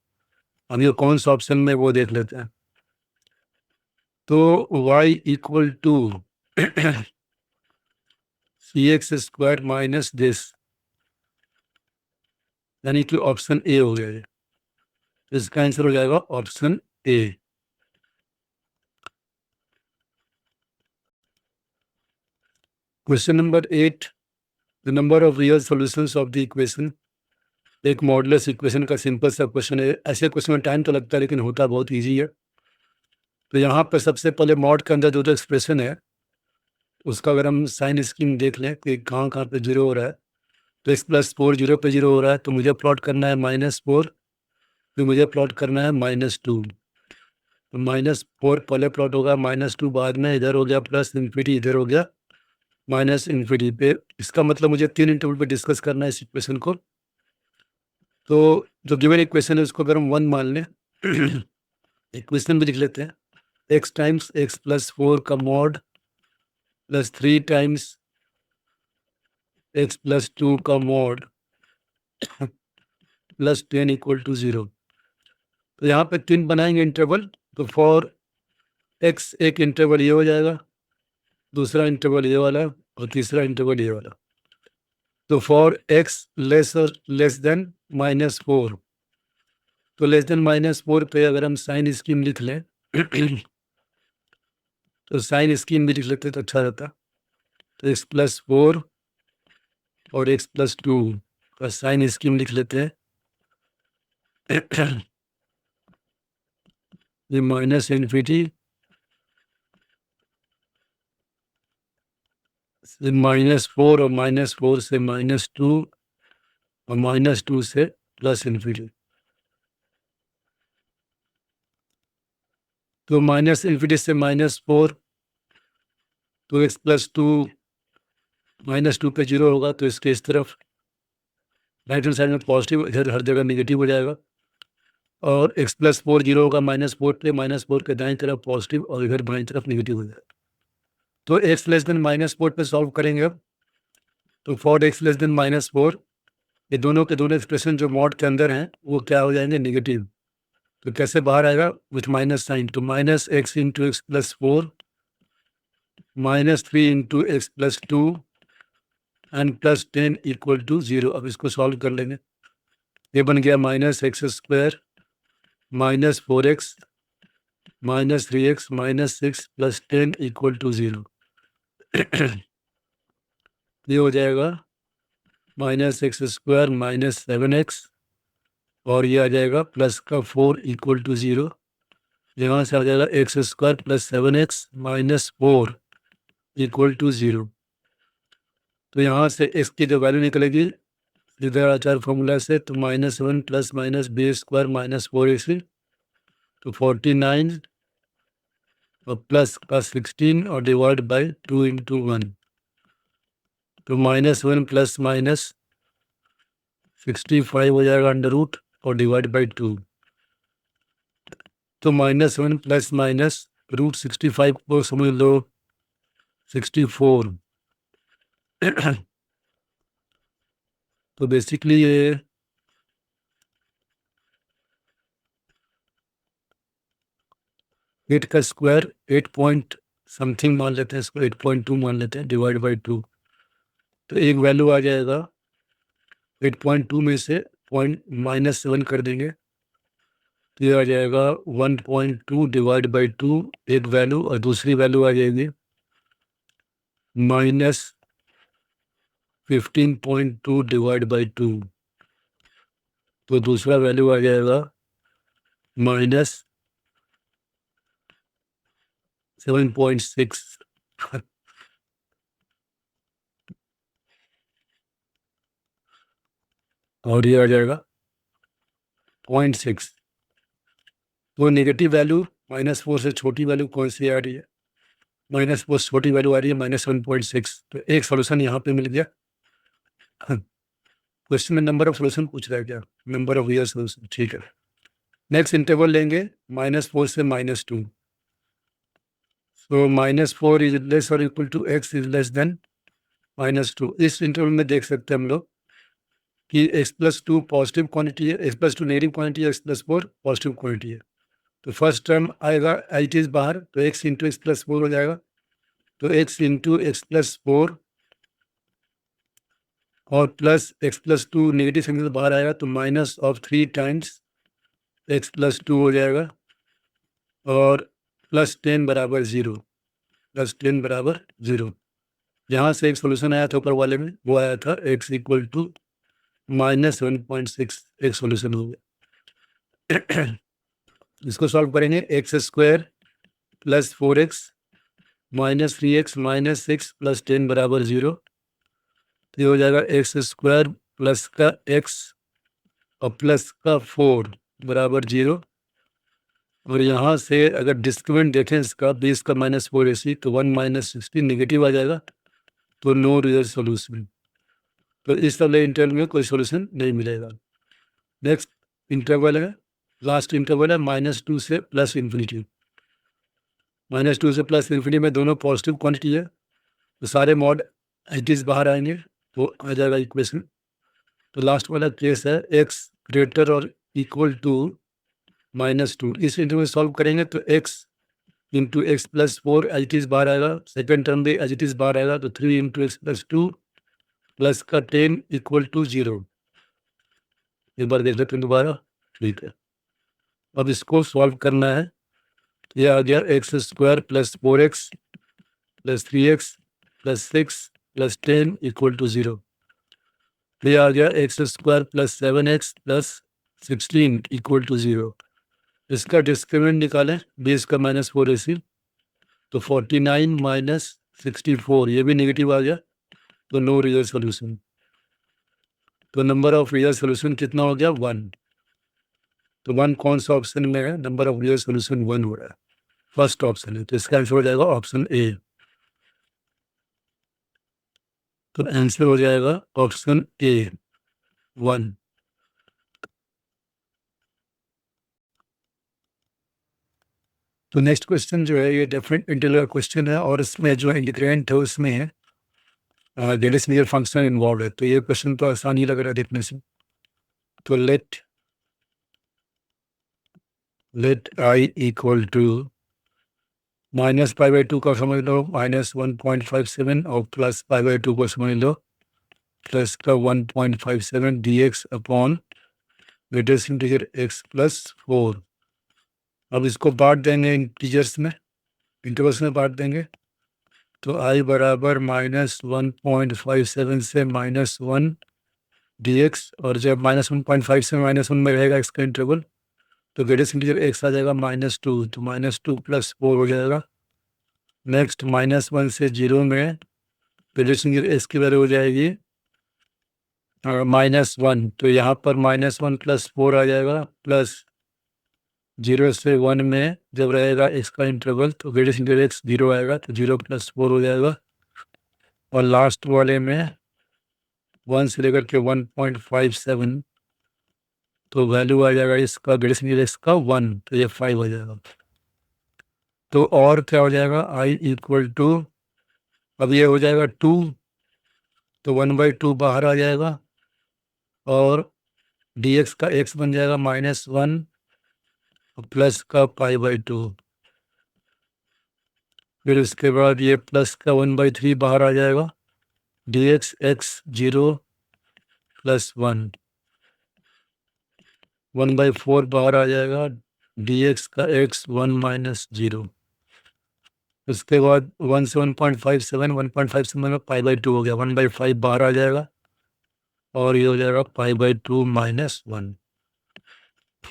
अब ये कौन सा option में वो देख लेते हैं। तो y equal to c x square minus this, यानी कि ऑप्शन ए हो गया। इसका आंसर हो जाएगा option A. Question number 8, the number of real solutions of the equation. एक मॉडुलस इक्वेशन का सिंपल सा क्वेश्चन है। ऐसे क्वेश्चन में टाइम तो लगता है लेकिन होता बहुत इजी है। तो यहाँ पर सबसे पहले मॉड के अंदर जो एक्सप्रेशन है उसका अगर हम साइन स्कीम देख लें कि कहाँ कहाँ पे जीरो हो रहा है, तो x प्लस 4 जीरो पे जीरो हो रहा है, तो मुझे प्लॉट करना है -4, फिर मुझे प्लॉट करना है -2। तो -4 पहले प्लॉट होगा, -2 बाद में, इधर हो गया प्लस इन्फिनिटी, इधर हो गया माइनस इन्फिनिटी पे। इसका मतलब मुझे 3 इंटरवल पे डिस्कस करना है इस इक्वेशन को। तो जो गिवन इक्वेशन है उसको अगर हम 1 मान लें, इक्वेशन भी लिख लेते हैं, x टाइम्स x प्लस 4 का mod plus 3 times x plus 2 का मॉड प्लस 10 इक्वल टू 0। तो यहाँ पे 3 बनाएंगे इंटरवल, तो फॉर x एक इंटरवल ये हो जाएगा, दूसरा इंटरवल ये वाला और तीसरा इंटरवल ये वाला। तो फॉर x लेस देन -4, तो लेस देन -4 पे अगर हम साइन स्कीम लिख लें तो साइन स्कीम भी लिख लेते तो अच्छा रहता। तो x प्लस 4 और x प्लस 2 का साइन स्कीम लिख लेते हैं। ये माइनस इन्फिनिटी से -4 और -4 से -2 और -2 से प्लस इन्फिनिटी। तो माइनस इन्फिनिटी से -4, तो x प्लस 2 -2 पे 0 होगा, तो इसके इस तरफ राइट हैंड साइड में पॉजिटिव, इधर हर जगह नेगेटिव हो जाएगा। और x प्लस 4 0 होगा -4 पे, -4 के दाएं तरफ पॉजिटिव और इधर बाएं तरफ नेगेटिव हो जाएगा। तो x लेस देन -4 पे सॉल्व करेंगे अब। तो फॉर x लेस देन -4 ये दोनों के दोनों एक्सप्रेशन जो मॉड के अंदर हैं वो क्या हो जाएंगे, नेगेटिव। तो कैसे बाहर आएगा, विथ माइनस साइन। तो -x into x plus 4 -3 into x plus 2 and plus 10 equal to 0। अब इसको सॉल्व कर लेंगे। ये बन गया -x square -4x -3x -6 plus 10 equal to 0। ये हो जाएगा -x स्क्वायर -7x और ये आ जाएगा प्लस का 4 इक्वल टू 0। यहाँ से आ जाएगा x square plus 7x -4 equal to 0। तो यहाँ से x की जो वैल्यू निकलेगी इधर आचार फॉर्मूला से, तो -1 plus minus B square -4ac, तो 49 और प्लस का 16 और डिवाइड बाई 2 इंटू 1, तो -1 प्लस माइनस 65 हो जाएगा अंडर रूट और डिवाइड बाई 2। तो -1 प्लस माइनस रूट 65 को समझ लो 64। तो बेसिकली ये एट का स्क्वायर 8 पॉइंट समथिंग मान लेते हैं, इसको 8.2 मान लेते हैं, डिवाइड बाई 2। तो एक वैल्यू आ जाएगा 8.2 में से -7 कर देंगे, तो ये आ जाएगा 1.2 डिवाइड बाई 2 एक वैल्यू, और दूसरी वैल्यू आ जाएगी -15.2 डिवाइड बाई 2। तो दूसरा वैल्यू आ जाएगा -7.6 और ये आ जाएगा 0.6। तो नेगेटिव वैल्यू -4 से छोटी वैल्यू कौन सी आ रही है? -4 से छोटी वैल्यू आ रही है -7.6। तो एक सोल्यूशन यहाँ पे मिल गया। क्वेश्चन में नंबर ऑफ सोल्यूशन पूछ रहा है क्या? नंबर ऑफ रियल सोल्यूशन, ठीक है। नेक्स्ट इंटरवल लेंगे -4 से -2। तो -4 इज लेस और equal to x is less than -2। इस इंटरवल में देख सकते हैं हम लोग कि x+2 पॉजिटिव क्वांटिटी है, x+2 नेगेटिव क्वांटिटी है, x+4 पॉजिटिव क्वांटिटी है। तो फर्स्ट टर्म आएगा एच इज बाहर, तो x इंटू x+4 हो जाएगा। तो x इंटू x+4 और प्लस x+2 नेगेटिव संख्या से बाहर आएगा, तो -3 टाइम्स x+2 हो जाएगा और +10 बराबर 0, +10 बराबर 0। जहाँ से एक सोल्यूशन आया था ऊपर वाले में, वो आया था x इक्वल टू -1.6, एक सोल्यूशन हो गया। इसको सॉल्व करेंगे, x² + 4x - 3x - 6 + 10 बराबर 0। तो ये हो जाएगा x² प्लस का x और प्लस का 4 बराबर 0। और यहाँ से अगर डिस्क्रिमिनेंट देखें इसका, 20 का -4 AC, तो 1 - 60 नेगेटिव आ जाएगा, तो नो रियल सोल्यूशन। तो इस वाले इंटरवल में कोई सोल्यूशन नहीं मिलेगा। नेक्स्ट इंटरवल है, लास्ट इंटरवल है -2 से +∞। -2 से +∞ में दोनों पॉजिटिव क्वांटिटी है, तो सारे मॉड एंटिटीज बाहर आएंगे, तो आ जाएगा इक्वेशन। तो लास्ट वाला केस है x ग्रेटर और इक्वल टू -2। इस इंटरवल में सॉल्व करेंगे तो x इंटू x+4 एच बाहर आएगा, सेकेंड टर्म भी एच बाहर आएगा, तो 3 इंटू x+2 प्लस का 10 इक्वल टू 0। एक बार देख लेते हैं दोबारा, ठीक है। अब इसको सॉल्व करना है। ये आ गया x² + 4x + 3x + 6 + 10 equal to 0। ये आ गया x² + 7x + 16 इक्वल टू 0। इसका डिस्क्रिमिनेंट निकालें, 20 का -4 AC, तो 49 - 64, ये भी नेगेटिव आ गया, तो नो रियल सोल्यूशन। तो नंबर ऑफ रियल सोल्यूशन कितना हो गया? 1। तो 1 कौन सा ऑप्शन में है? नंबर ऑफ रियल सोल्यूशन 1 हो रहा है, फर्स्ट ऑप्शन है, तो इसका आंसर हो जाएगा ऑप्शन ए। तो आंसर हो जाएगा ऑप्शन ए, 1। तो नेक्स्ट क्वेश्चन जो है ये डेफिनेट इंटीग्रल क्वेश्चन है, और इसमें जो इंटीग्रेंट है उसमें है डेलिस नियर फंक्शन इन्वॉल्व है। तो ये क्वेश्चन तो आसान ही लग रहा है देखने से। तो लेट i इक्वल टू -π/2 का समझ लो -1.57 और +π/2 को समझ लो प्लस का 1.57 dx upon greatest integer x + 4। अब इसको बांट देंगे इंटीजर्स में, इंटरवल्स में बांट देंगे। तो i बराबर -1.57 से -1 dx, और जब -1.5 से -1 में रहेगा x का इंटरवल, तो ग्रेटेस्ट इंटीजर x आ जाएगा -2, तो -2 + 4 हो जाएगा। नेक्स्ट -1 से 0 में ग्रेटेस्ट इंटीजर x की वैल्यू हो जाएगी -1, तो यहाँ पर -1 + 4 आ जाएगा, प्लस 0 से 1 में जब रहेगा x का इंटरवल, तो ग्रेटेस्ट इंटीजर x 0 आएगा, तो 0 + 4 हो जाएगा। और लास्ट वाले में 1 से लेकर के 1.57, तो वैल्यू आ जाएगा इसका ग्रेटेस्ट इंटीजर x का 1, तो ये 5 हो जाएगा। तो और क्या हो जाएगा? i इक्वल टू, अब ये हो जाएगा 2, तो 1/2 बाहर आ जाएगा, और dx का x बन जाएगा -1 प्लस का π/2। फिर उसके बाद ये प्लस का 1/3 बाहर आ जाएगा, dx x 0 + 1, 1/4 बाहर आ जाएगा, dx का x 1 - 0। उसके बाद 1 से 1.57 में π/2 हो गया, 1/5 बाहर आ जाएगा, और ये हो जाएगा π/2 - 1।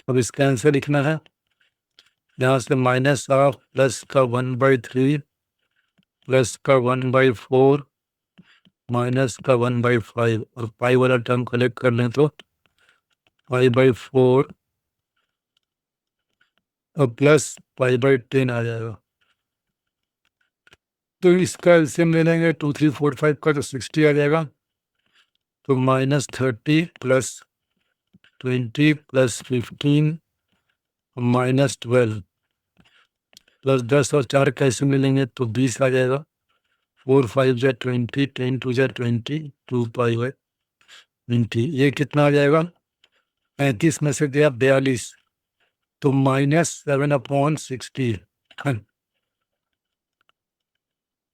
अब इसका आंसर लिखना है, यहाँ से माइनस ऑफ प्लस का 1/3 प्लस का 1/4 माइनस का 1/5 और पाई वाला टर्म कलेक्ट कर लें तो 5/4 और प्लस 5/10 आ जाएगा। तो इसका एलसीएम ले लेंगे 2, 3, 4, 5 का, तो 60 आ जाएगा। तो -30 प्लस 20 प्लस 15 -12 प्लस 10 और 4 कैसे मिलेंगे तो 20 आ जाएगा। 4, 5 जा 20, 10 2 जा 20, 2 पाई बाई 20। ये कितना आ जाएगा? 35 में से दिया 42, तो -7/60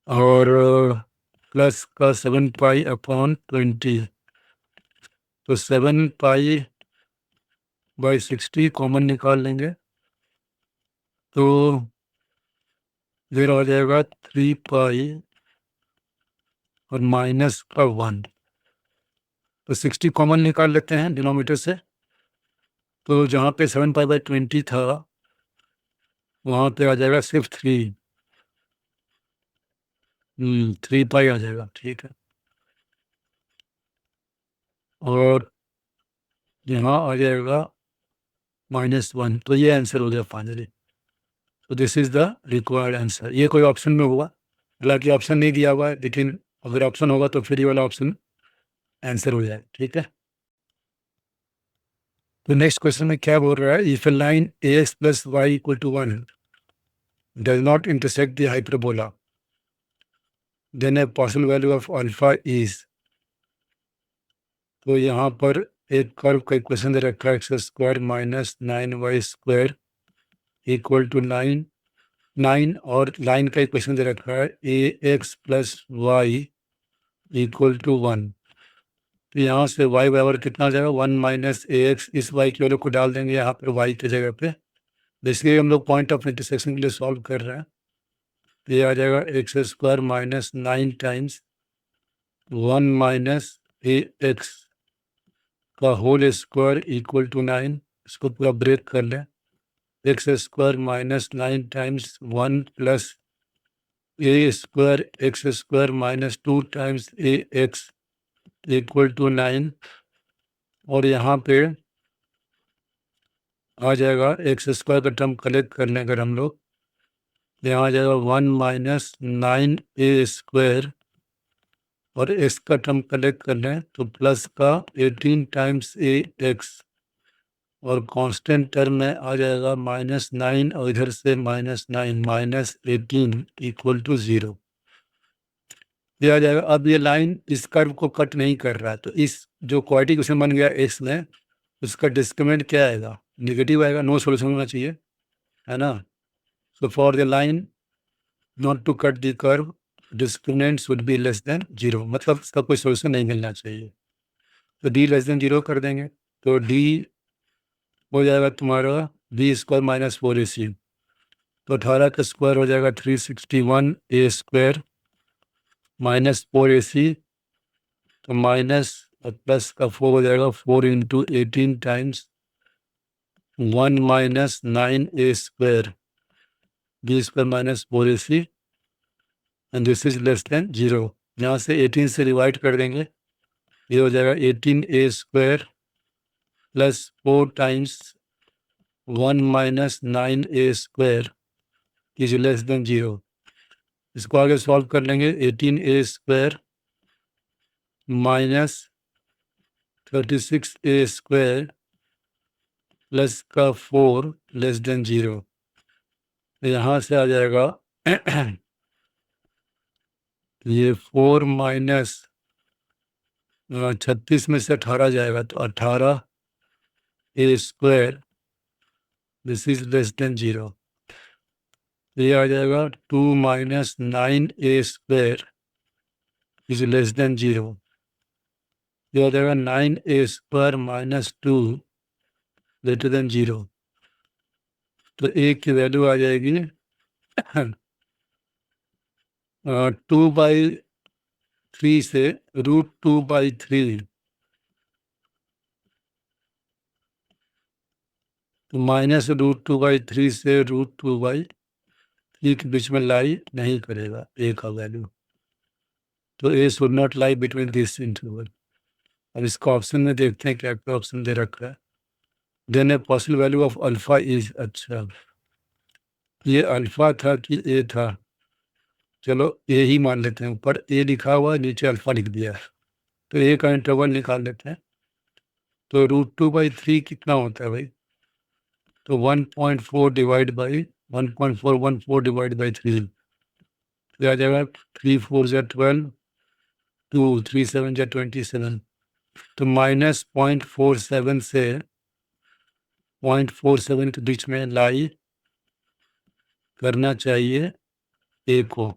और प्लस का 7 पाई/20, तो 7 पाई/60 कॉमन निकाल लेंगे तो ज़ीरो आ जाएगा 3 पाई और माइनस का 1, तो 60 कॉमन निकाल लेते हैं डिनोमीटर से। तो जहाँ पे 7 पाई/20 था वहाँ पे आ जाएगा सिर्फ 3 पाई आ जाएगा, ठीक है। और यहाँ आ जाएगा -1, तो ये आंसर हो गया फाइनली। तो this is the required answer. ये कोई ऑप्शन में हुआ, हालांकि ऑप्शन नहीं दिया हुआ है, लेकिन अगर ऑप्शन होगा तो फिर ये वाला ऑप्शन आंसर हो जाए, ठीक है। तो नेक्स्ट क्वेश्चन में क्या बोल रहा है, if A line ax + y = 1 does not intersect the hyperbola, then a possible value of alpha is। तो यहाँ पर एक कर्व का इक्वेशन दे रखा है x² - 9y² = 9 और लाइन का इक्वेशन दे रखा है ax + y = 1। तो यहाँ से y बराबर कितना आ जाएगा? 1 - ax। इस y की वैल्यू को डाल देंगे यहाँ पे y की जगह पे। बेसिकली हम लोग पॉइंट ऑफ इंटरसेक्शन के लिए सॉल्व कर रहे हैं। ये आ जाएगा x² - 9 टाइम्स 1 - ax का होल स्क्वायर = 9। इसको पूरा ब्रेक कर लें। x² - 9 times 1 + a² x² - 2 times ax = 9। और यहाँ पे आ जाएगा x² का टर्म कलेक्ट कर लें अगर हम लोग, यहाँ आ जाएगा 1 - 9a² और x का टर्म कलेक्ट कर लें तो प्लस का 18 टाइम्स ax और कांस्टेंट टर्म में आ जाएगा -9 और इधर से -9 -18 = 0। ये आ जाएगा। अब ये लाइन इस कर्व को कट नहीं कर रहा है, तो इस जो क्वाड्रेटिक इक्वेशन बन गया x में, उसका डिस्क्रिमिनेंट क्या आएगा? नेगेटिव आएगा, नो सॉल्यूशन होना चाहिए, है ना। So for the line not to cut the curve discriminant should be less than 0, मतलब इसका कोई सॉल्यूशन नहीं मिलना चाहिए। तो d लेस देन 0 कर देंगे, तो d हो जाएगा तुम्हारा b² - 4ac, तो 18 का स्क्वायर हो जाएगा 361 a² -4ac, तो माइनस और प्लस का 4 हो जाएगा 4 × 18 times 1 - 9a² b² - 4ac and this is less than 0। यहाँ से 18 से डिवाइड कर देंगे, ये हो जाएगा 18a² + 4 times 1 - 9a² is less than 0। इसको आगे सॉल्व कर लेंगे। 18a² - 36a² प्लस का 4 लेस देन 0। यहाँ से आ जाएगा ये 4 माइनस 36 में से 18 जाएगा तो 18a², this is less than 0। ये आ जाएगा 2 - 9a² इज लेस देन 0। ये आ जाएगा 9a² - 2 ग्रेटर देन 0। तो a की वैल्यू आ जाएगी 2/3 से √2/3। तो -√2/3 से √2/3 के बीच में लाई नहीं करेगा ए का वैल्यू, तो A should not lie between this interval. अब इसका ऑप्शन में देखते हैं क्या क्या ऑप्शन दे रखा है। Then a possible value of alpha is, अच्छा ये अल्फा था कि ए था, चलो ए ही मान लेते हैं, ऊपर ए लिखा हुआ है, नीचे अल्फा लिख दिया है, तो ए का इंटरवल निकाल लेते हैं। तो √2/3 कितना होता है भाई, तो 1.4 डिवाइड बाई 1.414 डिवाइड बाई 3, तो आ जाएगा 3 4 ज़ा 12, 2 3 7 ज़ा 27, तो -0.47 से 0.47 के बीच में लाई करना चाहिए ए को,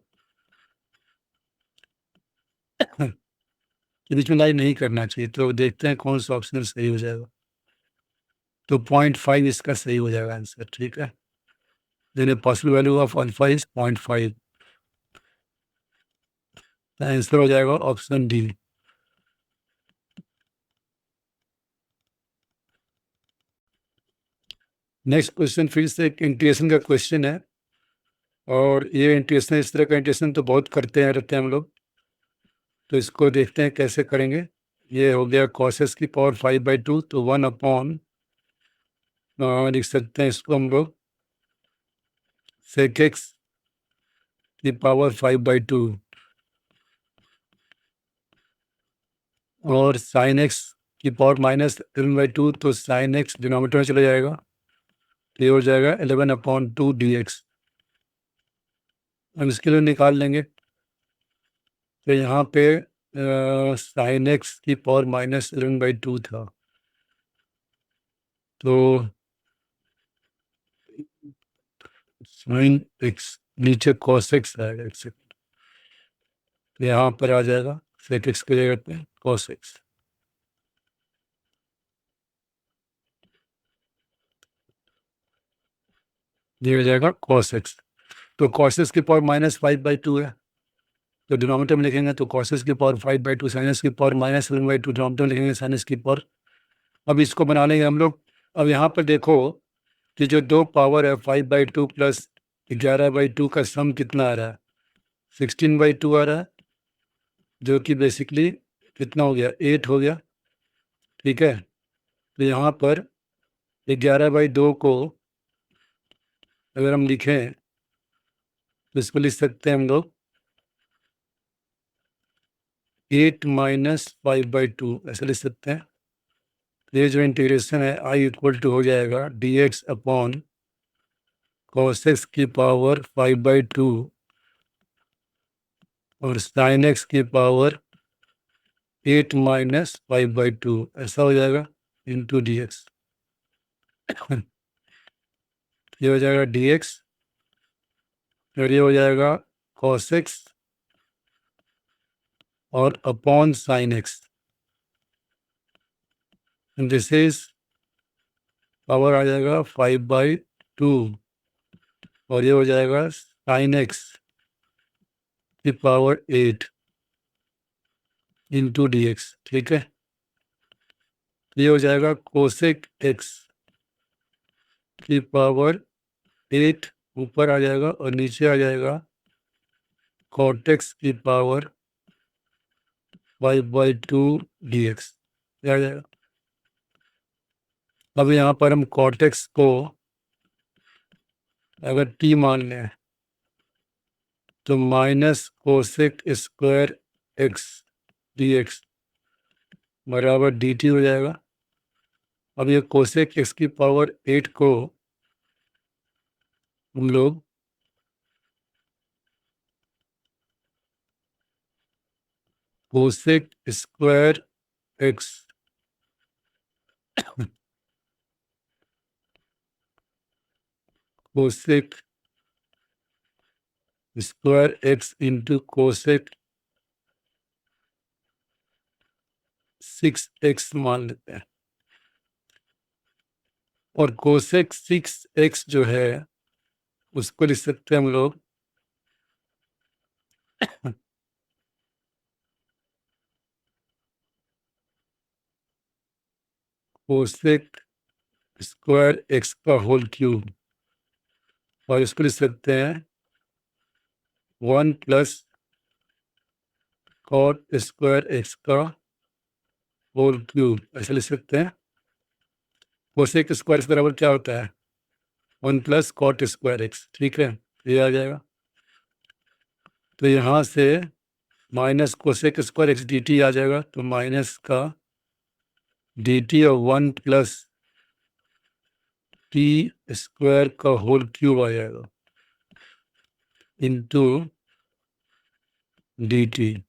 के बीच में लाई नहीं करना चाहिए, तो देखते हैं कौन सा ऑप्शन सही हो जाएगा। तो 0.5 इसका सही हो जाएगा आंसर, ठीक है। Then possible value of alpha is 0.5, answer हो जाएगा ऑप्शन डी। नेक्स्ट क्वेश्चन फिर से एक इंटीग्रेशन का क्वेश्चन है, और ये इंटीग्रेशन, इस तरह का इंटीग्रेशन तो बहुत करते हैं रहते हैं हम लोग, तो इसको देखते हैं कैसे करेंगे। ये हो गया cos s की पावर 5/2, तो 1 लिख सकते हैं इसको हम लोग sec x की पावर 5/2, और sin x की पावर -11/2, तो sin x डिनोमिनेटर में चला जाएगा, तो ये हो जाएगा 11/2 dx। हम इसके लिए निकाल लेंगे, तो यहाँ पे sin x की पावर -11/2 था, तो sin x नीचे cos x आएगा, एक सेकंड, तो यहाँ पर आ जाएगा sec x की जगह पे cos x, ये हो जाएगा cos x। तो cos x की पावर -5/2 है, तो डिनोमिनेटर में लिखेंगे तो cos x की पावर 5/2, sin x की पावर -11/2, डिनोमिनेटर में लिखेंगे sin x की पावर। अब इसको बना लेंगे हम लोग। अब यहाँ पर देखो कि जो दो पावर है 5/2 प्लस 11/2 का सम कितना आ रहा है, 16/2 आ रहा है, जो कि बेसिकली कितना हो गया, 8 हो गया, ठीक है। तो यहाँ पर 11/2 को अगर हम लिखें तो इसको लिख सकते हैं हम लोग 8 - 5/2, ऐसे लिख सकते हैं। ये जो इंटीग्रेशन है आई इक्वल टू हो जाएगा dx अपॉन cos x की पावर 5/2 और sin x की पावर 8 - 5/2, ऐसा हो जाएगा इंटू dx। ये हो जाएगा dx, और ये हो जाएगा cos x और upon sin x, this is power आ जाएगा 5/2, और ये हो जाएगा sin x की पावर 8 इंटू dx, ठीक है। ये हो जाएगा कोसेक x की पावर 8 ऊपर आ जाएगा, और नीचे आ जाएगा cot x की पावर 5/2 dx, आ जाएगा। अब यहाँ पर हम cot x को अगर t मान लें तो minus cosec square x dx बराबर dt हो जाएगा। अब ये कोसेक x की पावर 8 को हम लोग cosec square x cosec square x into cosec 6x मान लेते हैं, और कोसेक 6x जो है उसको लिख सकते हैं हम लोग कोसेक स्क्वायर एक्स का होल क्यूब, और इसको लिख सकते हैं 1 प्लस कॉट स्क्वायर एक्स का होल क्यूब, ऐसे लिख सकते हैं। कोसेक स्क्वायर बराबर क्या होता है? 1 प्लस कॉट स्क्वायर एक्स, ठीक है, ये आ जाएगा। तो यहाँ से minus cosec square x d t आ जाएगा, तो माइनस का डी टी और 1 प्लस टी स्क्वायर का होल क्यूब आ जाएगा इंटू डी टी,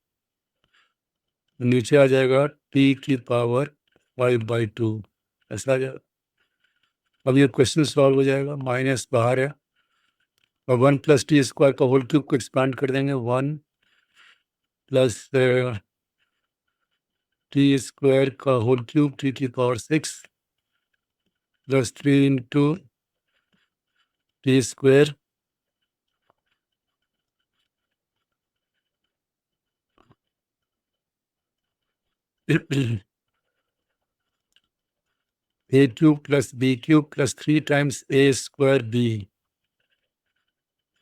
नीचे आ जाएगा टी की पावर 5/2, ऐसा आ जाएगा। अब ये क्वेश्चन सॉल्व हो जाएगा, माइनस बाहर है और 1 प्लस टी स्क्वायर का होल क्यूब को एक्सपांड कर देंगे, 1 प्लस टी स्क्वायर का होल क्यूब टी की power 6 plus 3 into t square a cube plus b cube plus 3 times a square b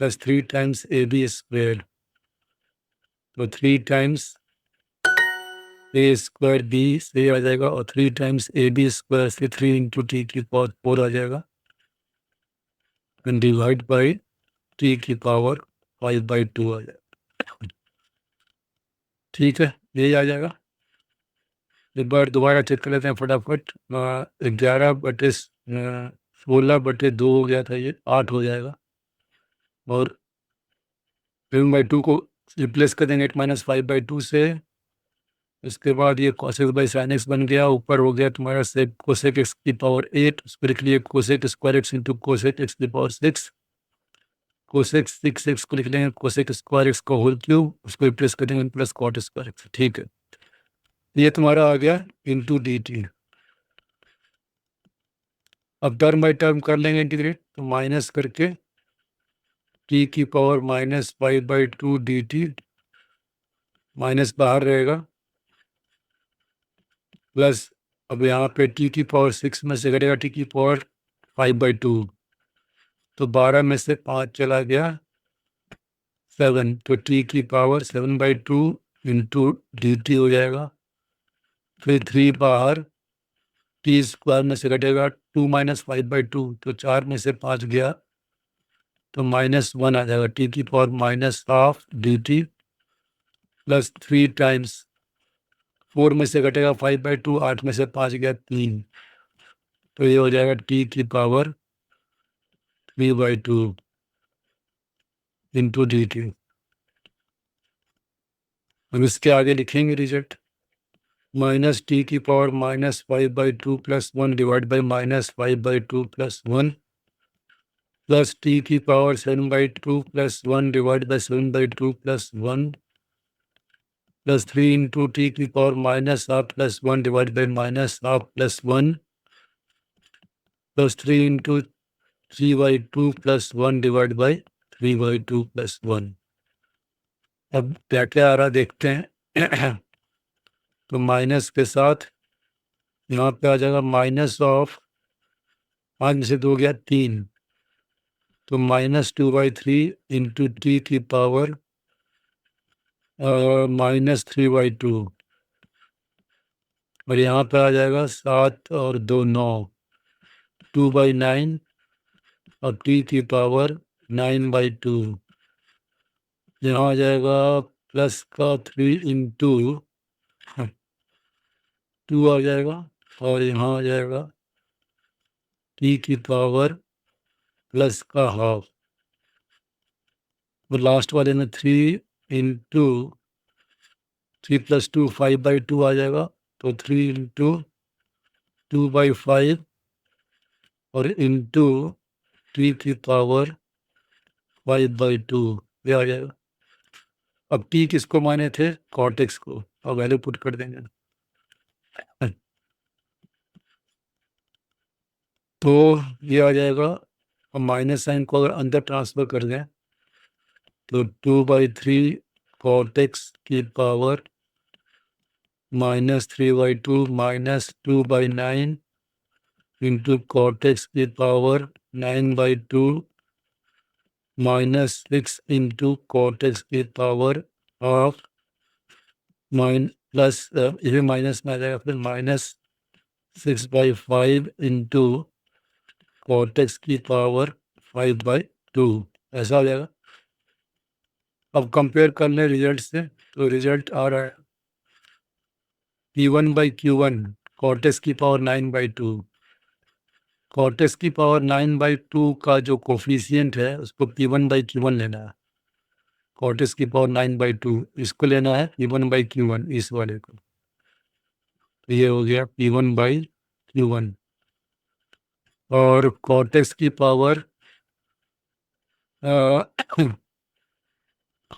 plus 3 times a b square, तो 3 times a square B से आ जाएगा और 3 times a b square से 3 into t की power 4 आ जाएगा, divide by T की power 5/2 आ जाएगा। ठीक है, यही आ जाएगा। एक बार दोबारा चेक कर लेते हैं फटाफट। 11/16/2 हो गया था, ये 8 हो जाएगा, और 7/2 को रिप्लेस कर देंगे 8-5/2 से। इसके बाद ये कोसेक बाई साइन एक्स बन गया, ऊपर हो गया तुम्हारा सेक कोसेक एक्स की पावर 8, उसको लिख लिए cosec square x into cosec x की पावर 6, कोसेक 6 एक्स को लिख लेंगे कोसेक स्क्वायर एक्स का होल क्यूब, उसको रिप्लेस कर देंगे प्लस कॉट स्क्वायर एक्स। ठीक है, ये तुम्हारा आ गया इंटू डी टी। अब टर्म बाई टर्म कर लेंगे इंटीग्रेट, तो माइनस करके टी की पावर -5/2 डी टी, माइनस बाहर रहेगा, प्लस अब यहाँ पे टी की पावर 6 में से घटेगा टी की पावर 5/2, तो 12 में से 5 चला गया 7, तो टी की पावर 7/2 इंटू डी टी हो जाएगा। फिर 3 बाहर, टी स्क्वायर में से घटेगा 2 - 5/2, तो 4 में से 5 गया, तो -1 आ जाएगा, टी की power -12 D T plus 3 times 4 में से घटेगा 5/2, 8 में से 5 गया 3, तो ये हो जाएगा टी की पावर 3/2 इंटू डी टी। अब इसके आगे लिखेंगे रिजल्ट, माइनस टी की power -5/2 plus 1 divide by -5/2 plus 1 plus t की power 7/2 plus 1 divide by 7/2 plus 1 plus 3 into t की power -12 plus 1 divide by -12 plus 1 plus 3 into 3/2 plus 1 divide by 3/2 plus 1। अब क्या क्या आ रहा देखते हैं। तो माइनस के साथ यहाँ पे आ जाएगा -5 में से 2 गया 3, तो -2/3 इंटू टी की पावर -3/2, और यहाँ पे आ जाएगा 7 और 2 9, 2/9 और टी की पावर 9/2, यहाँ आ जाएगा प्लस का 3 इंटू 2 आ जाएगा, और यहाँ आ जाएगा टी की पावर प्लस का हाफ, और लास्ट वाले में 3 इंटू 3 + 2 5/2 आ जाएगा, तो 3 इंटू 2/5 और इंटू टी की पावर 5/2, ये आ जाएगा। अब टी किसको माने थे? कॉट एक्स को, अब वैल्यू पुट कर देंगे, तो ये आ जाएगा। अब माइनस साइन को अगर अंदर ट्रांसफर कर दें, तो 2/3 कॉट एक्स की पावर -3/2 -2/9 इंटू कॉट एक्स की power 9/2 minus 6 into cot x की पावर हाफ प्लस ये माइनस में आ जाएगा, फिर -6/5 इंटू कॉट एक्स की पावर 5/2 ऐसा हो जाएगा। अब कंपेयर कर लें रिजल्ट से, तो रिजल्ट आ रहा है P1/Q1 कॉट एक्स की पावर 9/2। कॉट एक्स की पावर 9/2 का जो कोफिशिएंट है उसको P1/Q1 लेना है। कॉट एक्स की पावर 9/2 इसको लेना है P1/Q1 इस वाले को। तो ये हो गया P1/Q1 और कॉट एक्स की पावर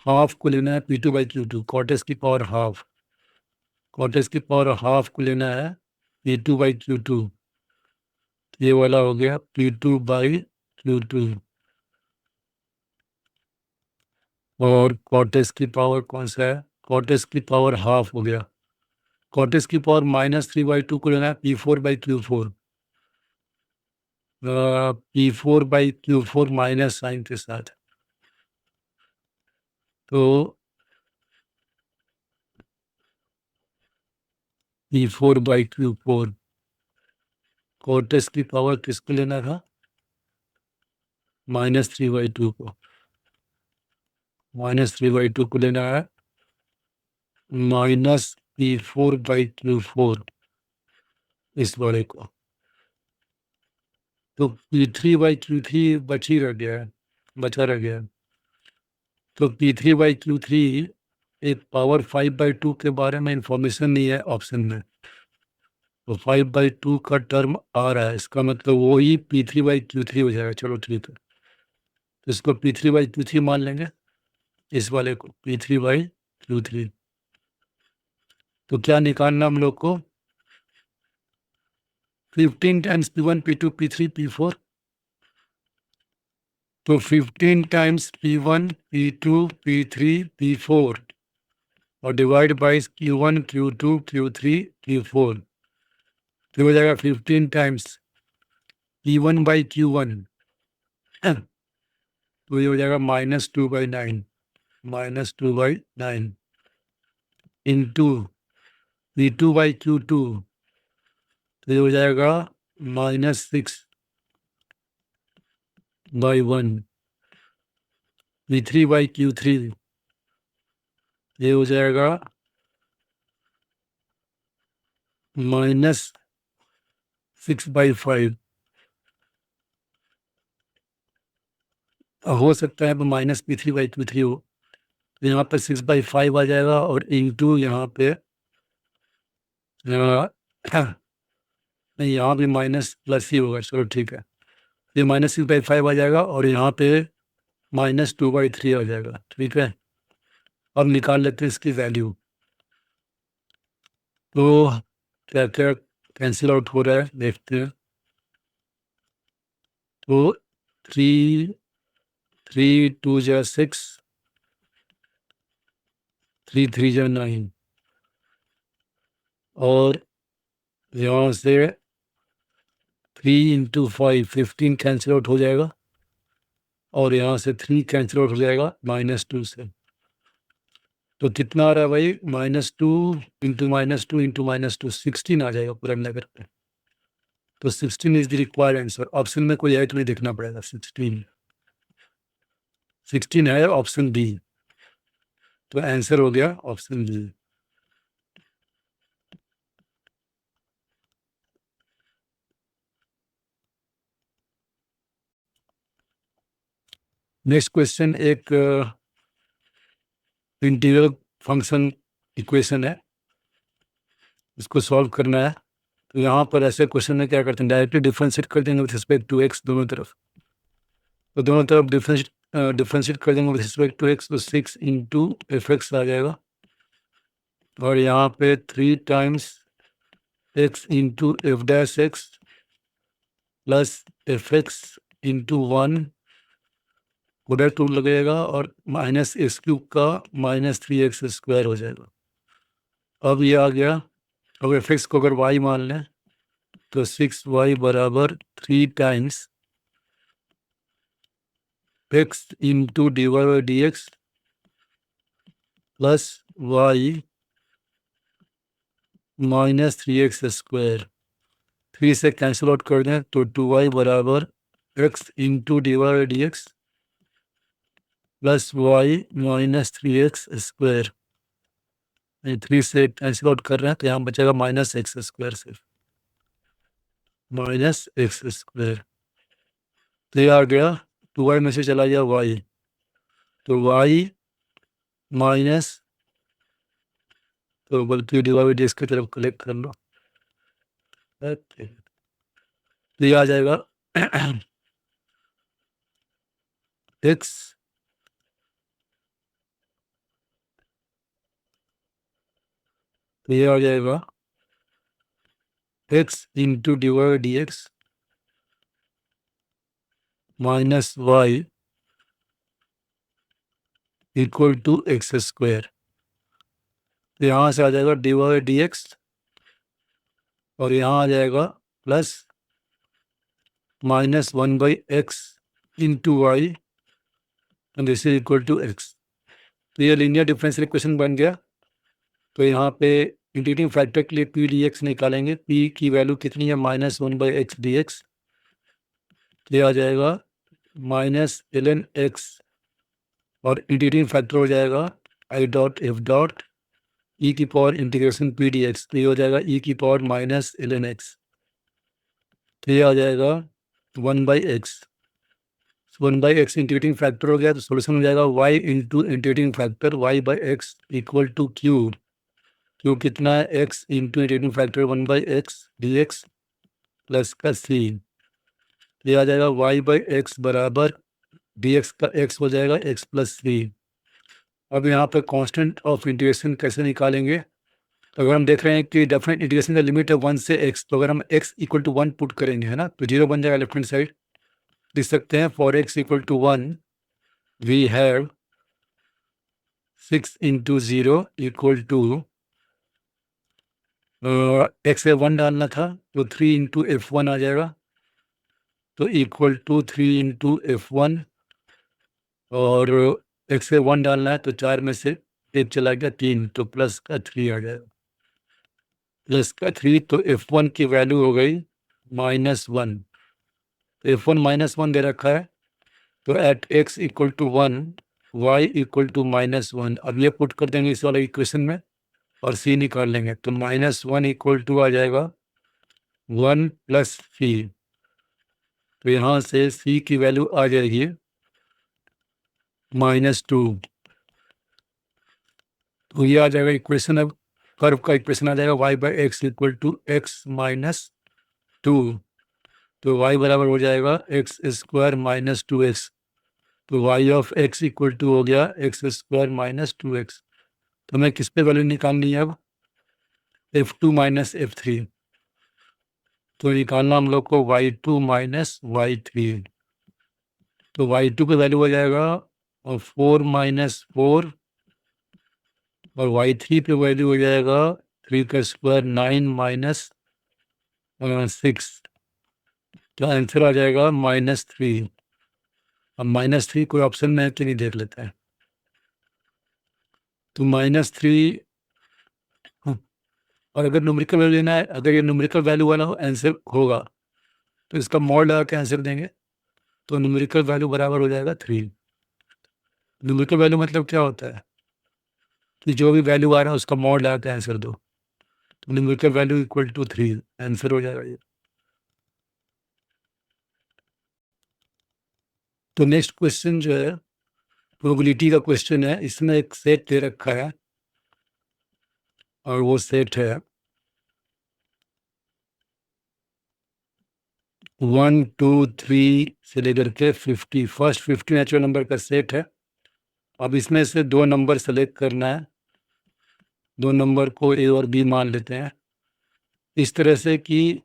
हाफ को लेना है P2/Q2। कॉट एक्स की पावर हाफ, कॉट एक्स की पावर हाफ को लेना है P2/Q2। ये वाला हो गया P2/Q2 और कॉट एक्स की पावर कौन सा है, कॉट एक्स की पावर हाफ हो गया। कॉट एक्स की पावर -3/2 को लेना है P4/Q4। P4/Q4 माइनस साइन के साथ, तो P4/Q4 कॉट एक्स की पावर किसको लेना था, -3/2 को, -3/2 को लेना है -P4/Q4 इस वाले को। तो P3/Q3 बचा रह गया। तो P3/Q3 एक पावर 5/2 के बारे में इंफॉर्मेशन नहीं है ऑप्शन में, तो 5/2 का टर्म आ रहा है, इसका मतलब वो ही P3/Q3 हो जाएगा। चलो ठीक है, तो इसको P3/Q3 मान लेंगे, इस वाले को P3/Q3। तो क्या निकालना हम लोग को, 15 times P1 P2 P3 P4, तो 15 times P1 P2 P3 P4 और divide by Q1 Q2 Q3 Q4, तो हो जाएगा 15 टाइम्स P1/Q1 तो ये हो जाएगा -2/9 इंटू P2/Q2 तो ये हो जाएगा -6/1 P3/Q3 ये हो जाएगा -6/5। हो सकता है -P3/Q3 हो, तो यहाँ पे 6/5 आ जाएगा और इंटू यहाँ पे नहीं, यहाँ भी माइनस प्लस ही होगा। चलो ठीक है, ये -6/5 आ जाएगा और यहाँ पे -2/3 आ जाएगा। ठीक है, अब निकाल लेते हैं इसकी वैल्यू। तो क्या क्या कैंसिल आउट हो रहा है देखते हैं। तो 3 2 6, 3 3 9 और यहाँ से 3 × 5 15 कैंसिल आउट हो जाएगा और यहाँ से 3 कैंसिल आउट हो जाएगा -2 से। तो कितना आ रहा है भाई, -2 × -2 × -2 16 आ जाएगा पूरा मिलाकर के। तो 16 is the required answer. Option में कोई है तो नहीं देखना पड़ेगा। 16 है ऑप्शन बी, तो आंसर हो गया ऑप्शन बी। नेक्स्ट क्वेश्चन एक इंटीग्रल फंक्शन इक्वेशन है, इसको सॉल्व करना है। तो यहाँ पर ऐसे क्वेश्चन में क्या करते हैं, डायरेक्टली डिफरेंशिएट कर देंगे विथ रिस्पेक्ट टू एक्स दोनों तरफ। तो दोनों तरफ डिफरेंशिएट कर देंगे विथ रिस्पेक्ट टू एक्स, तो 6 × f(x) आ जाएगा और यहाँ पे 3 times x × f(x) plus f(x) × 1 उधर 2 लगेगा और -x³ का -3x² हो जाएगा। अब ये आ गया। अब f(x) को अगर y मान लें तो 6y बराबर 3 times x into dy by D x plus y minus 3x square. 3 से कैंसिल आउट कर दें तो 2y बराबर x into D by D x plus y minus 3x square. 3 से कैंसिल आउट कर रहे हैं तो यहाँ बचेगा माइनस एक्स स्क्वायर, सिर्फ माइनस एक्स स्क्वायर। तो ये आ गया 2y में से चला गया y, तो y माइनस, तो बल्कि डिवाइड इसकी तरफ कलेक्ट कर लो, तो ये आ जाएगा x तो ये आ जाएगा x into divide d x minus y equal to x square. तो यहाँ से आ जाएगा डिवाइड डी एक्स और यहाँ आ जाएगा plus minus 1 by x into y and this is equal to x. तो ये लीनियर डिफरेंशियल इक्वेशन बन गया। तो यहाँ पे इंटीग्रेटिंग फैक्टर के लिए पी डी एक्स निकालेंगे। पी की वैल्यू कितनी है, minus 1 by x D x. ये आ जाएगा माइनस ln एक्स और इंटीग्रेटिंग फैक्टर हो जाएगा I dot F dot e की power integration p d x. तो ये हो जाएगा ई की पावर माइनस ln एक्स। तो ये आ जाएगा 1 by x, 1 by x integrating factor हो गया। तो सोल्यूशन हो जाएगा y into integrating factor y by x equal to Q. Q कितना है, x into integrating factor 1 by x D x plus का सी। ये आ जाएगा y बाई एक्स बराबर डी एक्स का x हो जाएगा x प्लस सी। अब यहाँ पे कांस्टेंट ऑफ इंटीग्रेशन कैसे निकालेंगे, तो अगर हम देख रहे हैं कि डेफिनेट इंटीग्रेशन का लिमिट है 1 से x, तो अगर हम x इक्वल टू 1 पुट करेंगे, है ना, तो 0 बन जाएगा लेफ्ट हैंड साइड। लिख सकते हैं for x equal to 1 we have 6 into 0 equal to x से 1 डालना था तो 3 इंटू F1 आ जाएगा, तो इक्वल टू 3 इंटू F1 और x से 1 डालना है तो 4 में से 1 चला गया 3, तो प्लस का 3 आ जाएगा, प्लस का 3। तो F1 की वैल्यू हो गई -1। तो F1 -1 दे रखा है, तो at x equal to 1 y equal to -1। अब ये पुट कर देंगे इस वाले इक्वेशन में और c निकाल लेंगे, तो -1 इक्वल टू आ जाएगा 1 प्लस c। तो यहाँ से c की वैल्यू आ जाएगी -2। तो ये आ जाएगा इक्वेशन। अब कर्व का इक्वेशन आ जाएगा y by x equal to x minus 2। तो y बराबर हो जाएगा एक्स स्क्वायर माइनस 2x। तो y of x equal to हो गया एक्स स्क्वायर माइनस 2x। तो हमें किस पे वैल्यू निकालनी है अब, F2 माइनस F3। तो निकालना हम लोग को y2 माइनस y3। तो y2 पे वैल्यू हो जाएगा 4 माइनस 4 और y3 पे वैल्यू हो जाएगा 3 का स्क्वायर 9 माइनस 6। तो आंसर आ जाएगा -3। अब -3 कोई ऑप्शन में है कि नहीं देख लेते हैं। तो -3 और अगर न्यूमेरिकल वैल्यू लेना है, अगर ये न्यूमेरिकल वैल्यू वाला आंसर होगा तो इसका मॉड लगा के आंसर देंगे, तो न्यूमेरिकल वैल्यू बराबर हो जाएगा 3। न्यूमेरिकल वैल्यू मतलब क्या होता है कि जो भी वैल्यू आ रहा है उसका मॉड लगा के आंसर दो, तो numerical value equal to 3 answer हो जाएगा ये। तो नेक्स्ट क्वेश्चन जो है प्रोबेबिलिटी का क्वेश्चन है। इसमें एक सेट दे रखा है और वो सेट है 1 2 3 से लेकर के 50। फर्स्ट 50 नेचुरल नंबर का सेट है। अब इसमें से 2 नंबर सेलेक्ट करना है, 2 नंबर को ए और बी मान लेते हैं, इस तरह से कि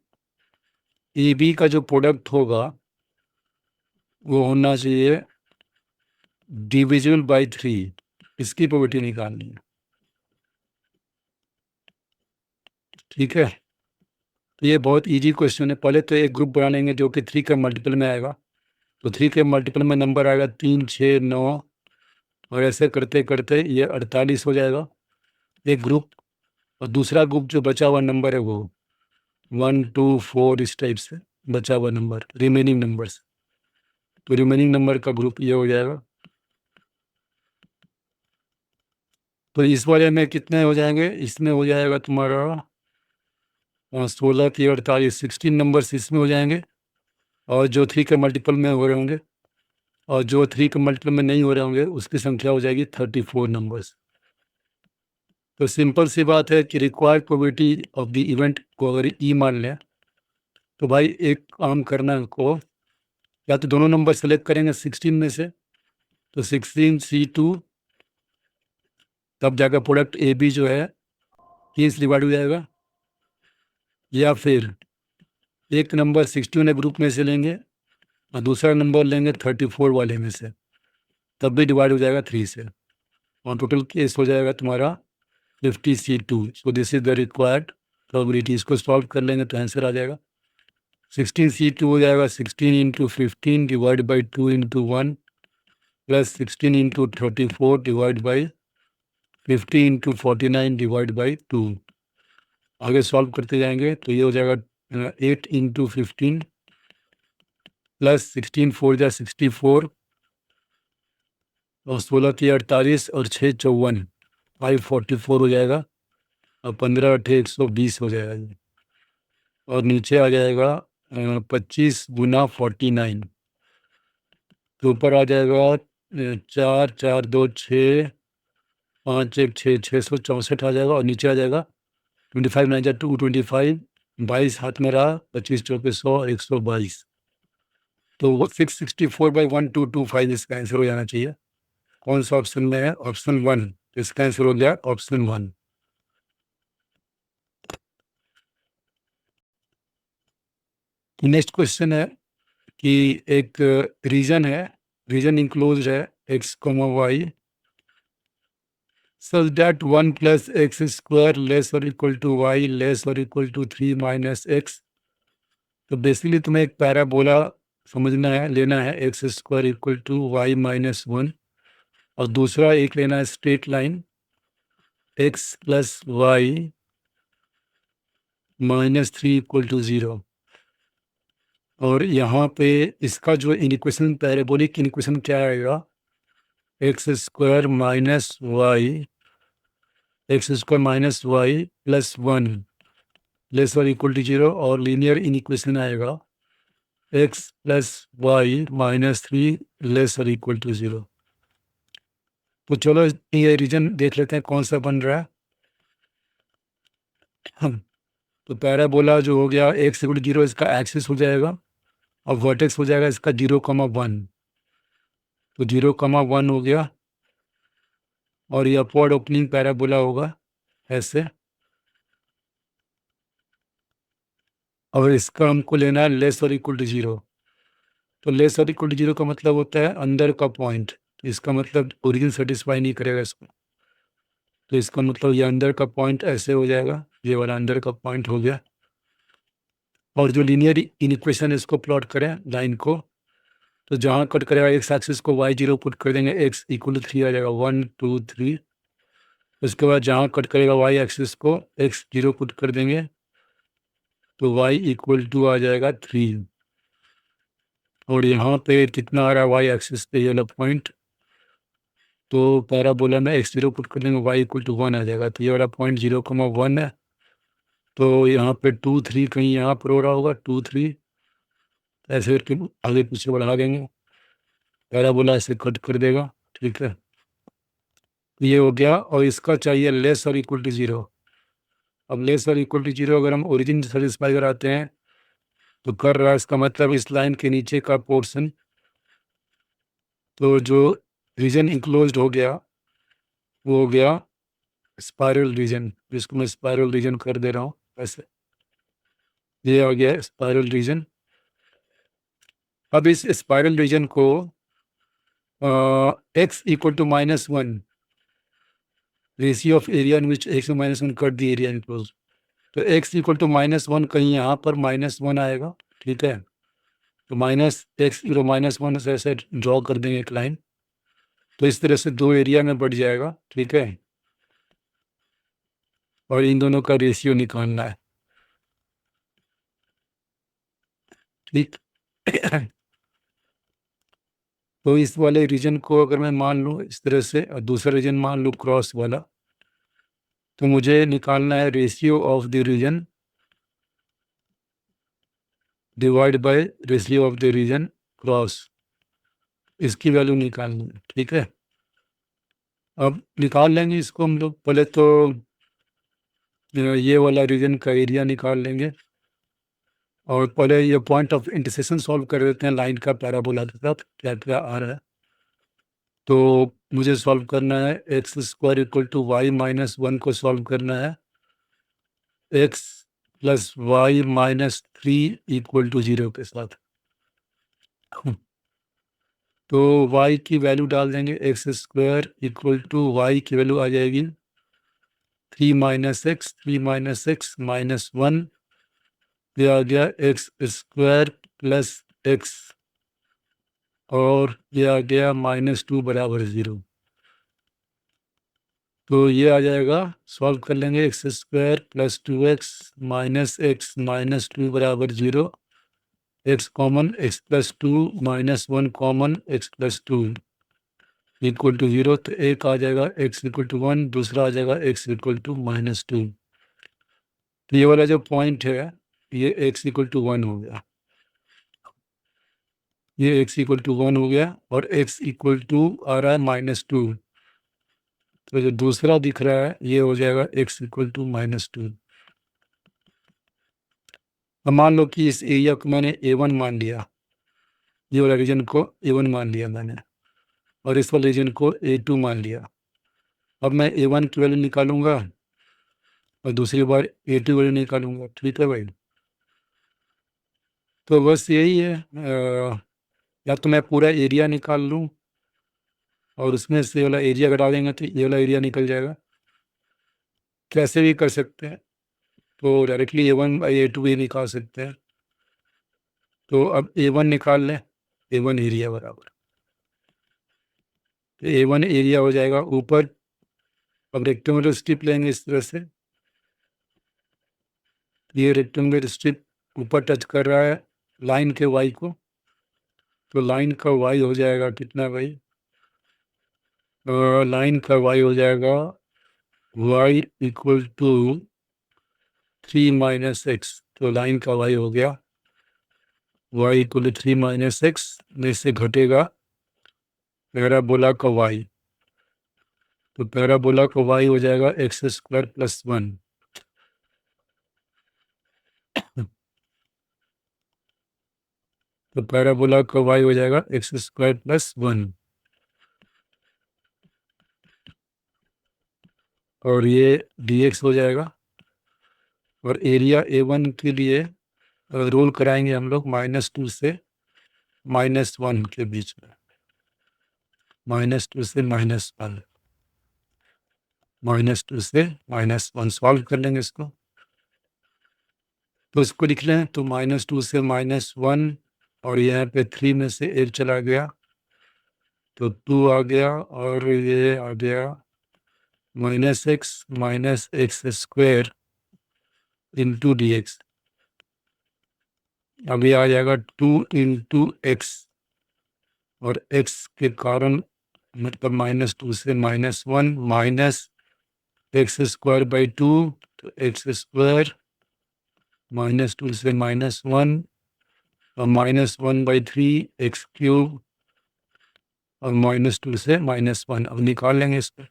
ए बी का जो प्रोडक्ट होगा वो होना चाहिए डिविजिबल बाय 3। इसकी प्रोबेबिलिटी निकालनी है, ठीक है। तो ये बहुत इजी क्वेश्चन है। पहले तो एक ग्रुप बना लेंगे जो कि 3 के मल्टीपल में आएगा, तो 3 के मल्टीपल में नंबर आएगा 3, 6, 9 और ऐसे करते करते ये 48 हो जाएगा एक ग्रुप। और दूसरा ग्रुप जो बचा हुआ नंबर है वो 1, 2, 4 इस टाइप से बचा हुआ नंबर, रिमेनिंग नंबर्स। तो रिमेनिंग नंबर का ग्रुप ये हो जाएगा। तो इस वाले में कितने हो जाएंगे, इसमें हो जाएगा तुम्हारा 16 की 48, 16 नंबर्स इसमें हो जाएंगे और जो 3 के मल्टीपल में हो रहे होंगे, और जो 3 के मल्टीपल में नहीं हो रहे होंगे उसकी संख्या हो जाएगी 34 नंबर्स। तो सिंपल सी बात है कि required probability of the event को अगर ई मान लें तो भाई एक काम करना है को, या तो दोनों नंबर सेलेक्ट करेंगे 16 में से, तो 16C2 तब जाकर प्रोडक्ट ए बी जो है 30 डिवाइड हो जाएगा, या फिर एक नंबर 16 ग्रुप में से लेंगे और दूसरा नंबर लेंगे 34 वाले में से, तब भी डिवाइड हो जाएगा 3 से, और टोटल केस हो जाएगा तुम्हारा 50C2। So this is the required probability. इसको सॉल्व कर लेंगे तो आंसर आ जाएगा 16C2 हो जाएगा 16 × 15 divide by 2 × 1 plus 16 × 34 divide by 50 × 49 divide by 2। आगे सॉल्व करते जाएंगे तो ये हो जाएगा 8 × 15 प्लस 16 4 जा 64 और 16 की 48 और 6 54 544 हो जाएगा और 15 8 120 हो जाएगा ये। और नीचे आ जाएगा 25 × 49, तो ऊपर आ जाएगा 4 4 2 6 5 1 6 664 आ जाएगा और नीचे आ जाएगा 25 9 जा 225, 22 हाथ में रहा, 25 चौके 100 122। तो वो 664/1225 इसका आंसर हो जाना चाहिए। कौन सा ऑप्शन में है? ऑप्शन 1। इसका आंसर हो गया ऑप्शन 1। नेक्स्ट क्वेश्चन है कि एक रीजन है, रीजन इंक्लोज है x, y such that 1 + x² less or equal to y less or equal to 3 - x। तो बेसिकली तुम्हें एक पैराबोला समझना है, लेना है x² = y - 1 और दूसरा एक लेना है स्ट्रेट लाइन x + y - 3 = 0। और यहाँ पे इसका जो इक्वेशन, पैराबोलिक इक्वेशन क्या आएगा, x² - y + 1 लेस और इक्वल टू 0, और लीनियर इक्वेशन आएगा x + y - 3 लेस और इक्वल टू 0। तो चलो ये रीजन देख लेते हैं कौन सा बन रहा है। तो पैराबोला जो हो गया x = 0 इसका एक्सिस हो जाएगा और वर्टेक्स हो जाएगा इसका 0,1। तो 0,1 हो गया और ये अपवर्ड ओपनिंग पैराबोला होगा ऐसे, और इसका हमको लेना है लेस और इक्वल टू 0। तो लेस और इक्वल टू 0 का मतलब होता है अंदर का पॉइंट, इसका मतलब ओरिजिन सेटिस्फाई नहीं करेगा इसको। तो इसका मतलब ये अंदर का पॉइंट ऐसे हो जाएगा, ये वाला अंदर का पॉइंट हो गया। और जो लीनियर इक्वेशन इसको प्लॉट करें लाइन को, तो जहाँ कट करेगा एक्स एक्सिस को y0 पुट कर देंगे, x = 3 आ जाएगा 1 2 3। उसके बाद जहाँ कट करेगा y एक्सिस को x0 पुट कर देंगे तो y = आ जाएगा 3। और यहाँ पे कितना आ रहा है y एक्सिस पे, ये वाला पॉइंट, तो पैराबोला में x0 पुट कर देंगे y = 1 आ जाएगा। तो ये वाला पॉइंट 0,1 है, तो यहाँ पे 2 3 कहीं यहाँ पर हो रहा होगा 2 3, ऐसे करके आगे पीछे बढ़ा देंगे, पैराबोला ऐसे कट कर देगा। ठीक है, ये हो गया। और इसका चाहिए लेस और इक्वल टू 0। अब लेस और इक्वल टू 0 अगर हम ओरिजिन सेटिस्फाई कराते हैं तो कर रहा है, इसका मतलब इस लाइन के नीचे का पोर्शन, तो जो रीजन इंक्लोज्ड हो गया वो हो गया स्पाइरल रीजन, जिसको मैं स्पाइरल रीजन कर दे रहा हूँ ऐसे, ये हो गया स्पाइरल रीजन। अब इस स्पाइरल रीजन को x = -1 ratio of area in which x - 1 cut the area enclose, तो x इक्वल टू -1 कहीं यहाँ पर -1 आएगा, ठीक है। तो -x = -1 से ऐसे ड्रॉ कर देंगे एक लाइन, तो इस तरह से दो एरिया में बढ़ जाएगा, ठीक है। और इन दोनों का रेशियो निकालना है, ठीक। तो इस वाले रीजन को अगर मैं मान लूँ इस तरह से और दूसरा रीजन मान लूँ क्रॉस वाला, तो मुझे निकालना है ratio of the region divide by ratio of the region cross, इसकी वैल्यू निकालनी है, ठीक है। अब निकाल लेंगे इसको हम लोग। पहले तो ये वाला रीजन का एरिया निकाल लेंगे और पहले ये पॉइंट ऑफ इंटरसेक्शन सॉल्व कर देते हैं लाइन का पैराबोला के साथ, क्या क्या आ रहा है। तो मुझे सॉल्व करना है x² = y-1 को सॉल्व करना है x + y-3 = 0 के साथ। तो y की वैल्यू डाल देंगे, x² = y की वैल्यू आ जाएगी 3 - x, 3 - x -1, ये आ गया x² + x और ये आ गया -2 = 0। तो ये आ जाएगा, सॉल्व कर लेंगे, x² + 2x - x -2 = 0, x common, x + 2 -1 common, x + 2 = 0। तो एक आ जाएगा x = 1, दूसरा आ जाएगा x = -2। तो ये वाला जो पॉइंट है ये x = 1 हो गया, ये x = 1 हो गया और x = आ रहा है -2। तो जो दूसरा दिख रहा है ये हो जाएगा x = -2। अब मान लो कि इस एरिया को मैंने A1 मान लिया, ये वाला रीजन को A1 मान लिया मैंने, और इस वाले रीजन को A2 मान लिया। अब मैं A1 की वैल्यू निकालूंगा और दूसरी बार A2 वैल्यू निकालूंगा, ठीक है भाई। तो बस यही है, या तो मैं पूरा एरिया निकाल लूँ और उसमें से वाला एरिया घटा देंगे तो ये वाला एरिया निकल जाएगा, कैसे भी कर सकते हैं। तो डायरेक्टली A1/A2 भी निकाल सकते हैं। तो अब A1 निकाल लें, A1 एरिया बराबर, तो A1 एरिया हो जाएगा ऊपर। अब रेक्टेंगुलर स्ट्रिप लेंगे इस तरह से, ये रेक्टेंगुलर स्ट्रिप ऊपर टच कर रहा है लाइन के y को, तो लाइन का y हो जाएगा कितना भाई, लाइन का y हो जाएगा y = 3 - x। तो लाइन का y हो गया y = 3 - x, में से घटेगा पैराबोला का y, तो पैराबोला का y हो जाएगा x² + 1। तो पैराबोला का y हो जाएगा x² + 1 और ये dx हो जाएगा। और एरिया A1 के लिए रोल कराएंगे हम लोग -2 से -1 के बीच में, -2 से -1, -2 से -1 सॉल्व कर लेंगे इसको। तो इसको लिख लें, तो -2 से -1 और यहाँ पे 3 में से 1 चला गया तो 2 आ गया और ये आ गया -x -x² × dx। अब ये आ जाएगा 2 × x और x के कारण मतलब -2 से -1 -x²/2, तो x² -2 से -1 और -1/3 x³ और -2 से -1। अब निकाल लेंगे इसको,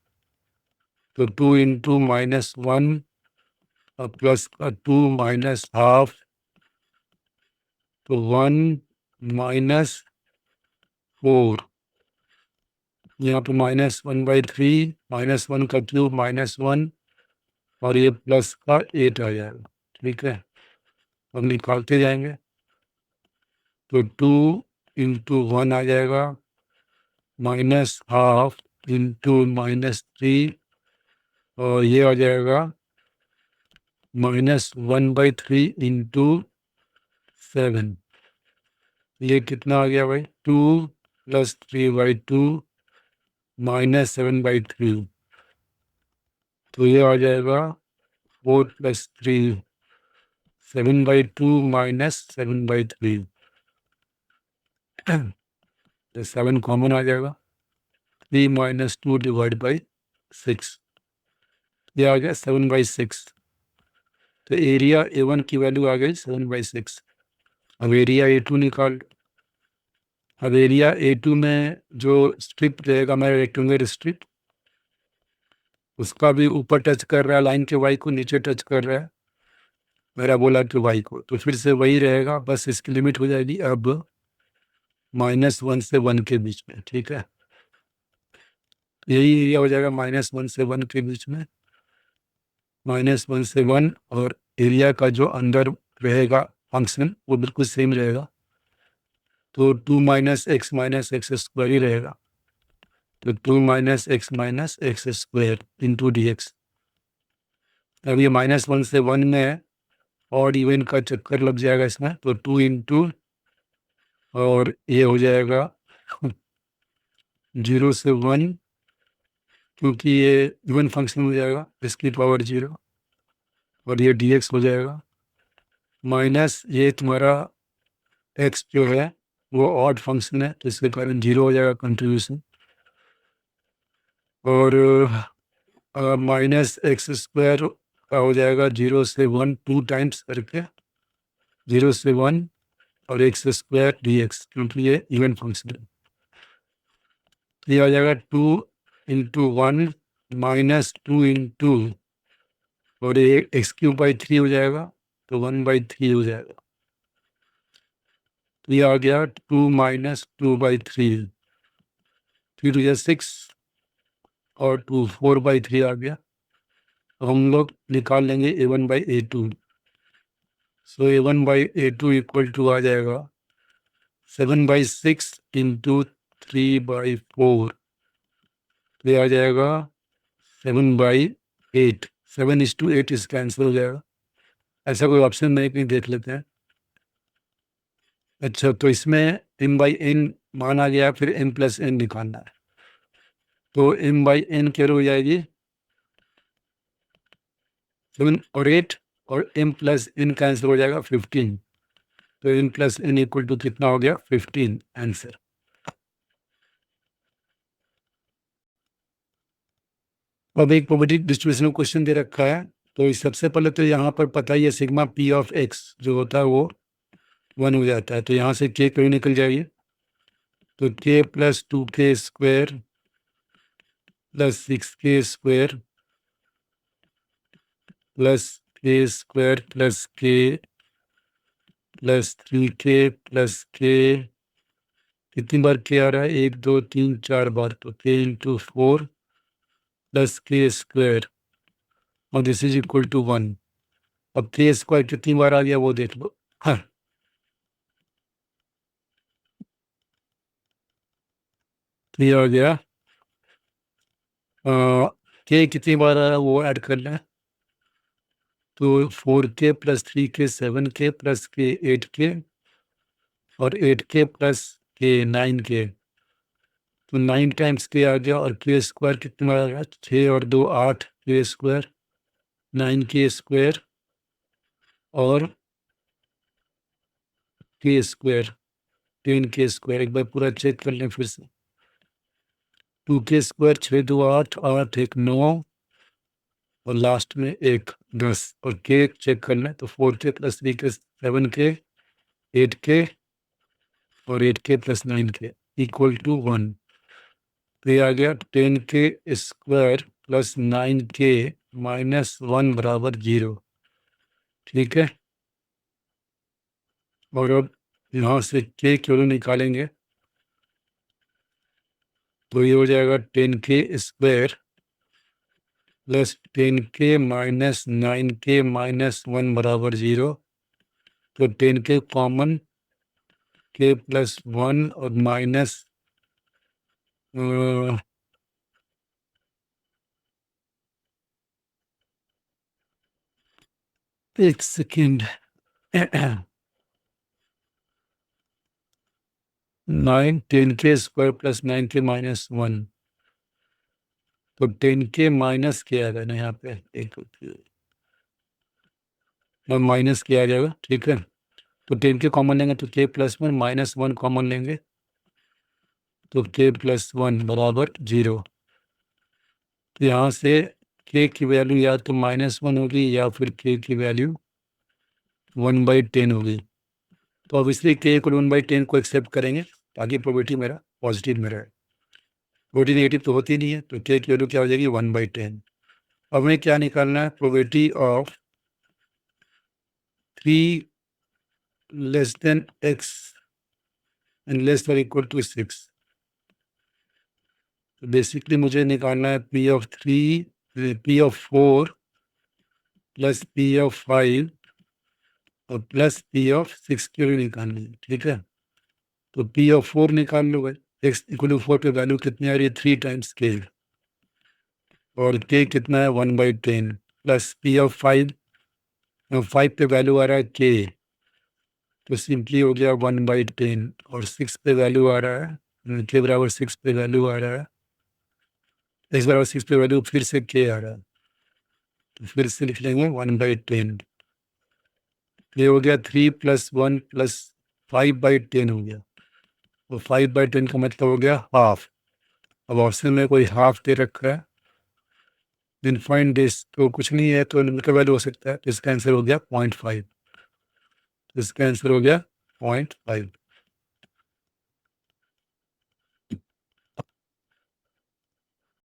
तो 2 × -1 और प्लस का 2 -½ तो 1 -4, यहाँ पे -1/3 -1 का क्यूब -1 और ये प्लस का 8 आ जाएगा, ठीक है। अब निकालते जाएंगे, तो 2 × 1 आ जाएगा -½ × -3 और ये आ जाएगा -1/3 इंटू 7, ये कितना आ गया भाई? 2 + 3/2 -7/3, तो ये आ जाएगा 4 + 3, 7/2 -7/3, तो 7 कॉमन आ जाएगा। 3 - 2 / 6, ये आ गया 7/6। तो एरिया A1 की वैल्यू आ गई 7/6। अब एरिया A2 निकाल। अब एरिया A2 में जो स्ट्रिप रहेगा मेरा रेक्टेंगुलर स्ट्रिप, उसका भी ऊपर टच कर रहा है लाइन के वाई को, नीचे टच कर रहा है मेरा बोला कि वाई को, तो फिर से वही रहेगा, बस इसकी लिमिट हो जाएगी अब -1 से 1 के बीच में। ठीक है, यही एरिया हो जाएगा -1 से 1 के बीच में, -1 से 1, और एरिया का जो अंदर रहेगा फंक्शन वो बिल्कुल सेम रहेगा, तो 2 - x - x² ही रहेगा, तो 2 - x - x² इंटू dx। अब ये -1 से 1 में और इवन का चक्कर लग जाएगा इसमें, तो 2 इंटू, और ये हो जाएगा 0 से 1, क्योंकि ये इवन फंक्शन हो जाएगा इसकी पावर 0, और ये dx हो जाएगा माइनस ये तुम्हारा x जो है वो ऑड फंक्शन है, तो इसके कारण 0 हो जाएगा कंट्रीब्यूशन, और -x² का हो जाएगा 0 से 1 2 टाइम्स करके, 0 से 1 और x² dx, क्योंकि ये इवन फंक्शन है। ये आ जाएगा 2 × 1 -2 इंटू, और ये x³/3 हो जाएगा, तो 1/3 हो जाएगा। तो ये आ गया 2 - 2/3, 3 × 6 और 2 4/3 आ गया। तो हम लोग निकाल लेंगे A1/A2। So A1/A2 equal to आ जाएगा 7/6 इंटू 3/4, तो ये आ जाएगा 7/8। 7:8 इस कैंसिल हो जाएगा, ऐसा कोई ऑप्शन नहीं, कहीं देख लेते हैं। अच्छा, तो इसमें m/n माना गया, फिर m+n निकालना है, तो m/n क्या हो जाएगी 7 और 8, और m+n कैंसिल हो जाएगा 15, तो m+n इक्वल टू कितना हो गया 15 आंसर। अब एक प्रोबेबिलिटी डिस्ट्रीब्यूशन क्वेश्चन दे रखा है, तो सबसे पहले तो यहाँ पर पता ही है सिग्मा p ऑफ x जो होता है वो 1 हो जाता है, तो यहाँ से k कहीं निकल जाइए, तो k + 2k² + 6k² + k² + k + 3k + k, कितनी बार k आ रहा है 1 2 3 4 बार, तो k × 4 + k², और दिस इज इक्वल टू 1। अब k² कितनी बार आ गया वो देख लो। हाँ, तो ये आ गया k कितनी बार आ रहा है वो ऐड कर लें, तो 4k + 3k 7k + k 8k, और 8k + k 9k, तो 9 टाइम्स k आ गया, और k² कितनी बार आ गया 6 और 2 8 k², 9k², और k², 10k²। एक बार पूरा चेक कर लें फिर से, 2k², 6 2 8 8 1 9, और लास्ट में 1 10, और k चेक कर लें, तो 4k + 3k 7k 8k, और 8k + 9k इक्वल टू 1, तो ये आ गया 10k² + 9k - 1 = 0। ठीक है, और अब यहाँ से k क्यों निकालेंगे, तो ये हो जाएगा 10k² + 10k - 9k - 1 = 0, तो 10k कॉमन, k + 1 और माइनस एक second 9 10k square plus 9k minus 1, तो 10k माइनस क्या आएगा ना यहाँ पे, एक माइनस क्या आ जाएगा, ठीक है। तो 10k कॉमन लेंगे तो k प्लस 1 माइनस 1 कॉमन लेंगे तो k प्लस 1 बराबर 0। तो यहाँ से k की वैल्यू या तो -1 होगी या फिर k की वैल्यू 1/10 होगी। तो अब इसलिए k को 1/10 को एक्सेप्ट करेंगे ताकि प्रोबेबिलिटी मेरा पॉजिटिव में रहे। प्रोबेबिलिटी नेगेटिव तो होती नहीं है, तो k की वैल्यू क्या हो जाएगी 1/10। अब हमें क्या निकालना है, probability of 3 less than x and less और इक्वल टू 6। तो बेसिकली मुझे निकालना है p of 4 plus p of 5 और प्लस p ऑफ 6 की वैल्यू निकालनी है, ठीक है। तो p ऑफ 4 निकाल लो भाई, x इक्वल टू 4 पे वैल्यू कितनी आ रही है 3 टाइम्स k, और k कितना है 1/10 प्लस p ऑफ 5 पे वैल्यू आ रहा है k, तो सिंपली हो गया 1/10, और 6 पे वैल्यू आ रहा है k बराबर 6 पे वैल्यू आ रहा है, x बराबर 6 पे वैल्यू फिर से k आ रहा है, तो फिर से लिख लेंगे 1/10। ये हो गया 3 + 1 + 5/10 हो गया, तो 5/10 का मतलब हो गया हाफ। अब ऑप्शन में कोई हाफ दे रखा है, दिन फाइंड दिस, तो कुछ नहीं है तो लिमिट का वैल्यू हो सकता है, तो इसका आंसर हो गया 0.5, इसका आंसर हो गया 0.5।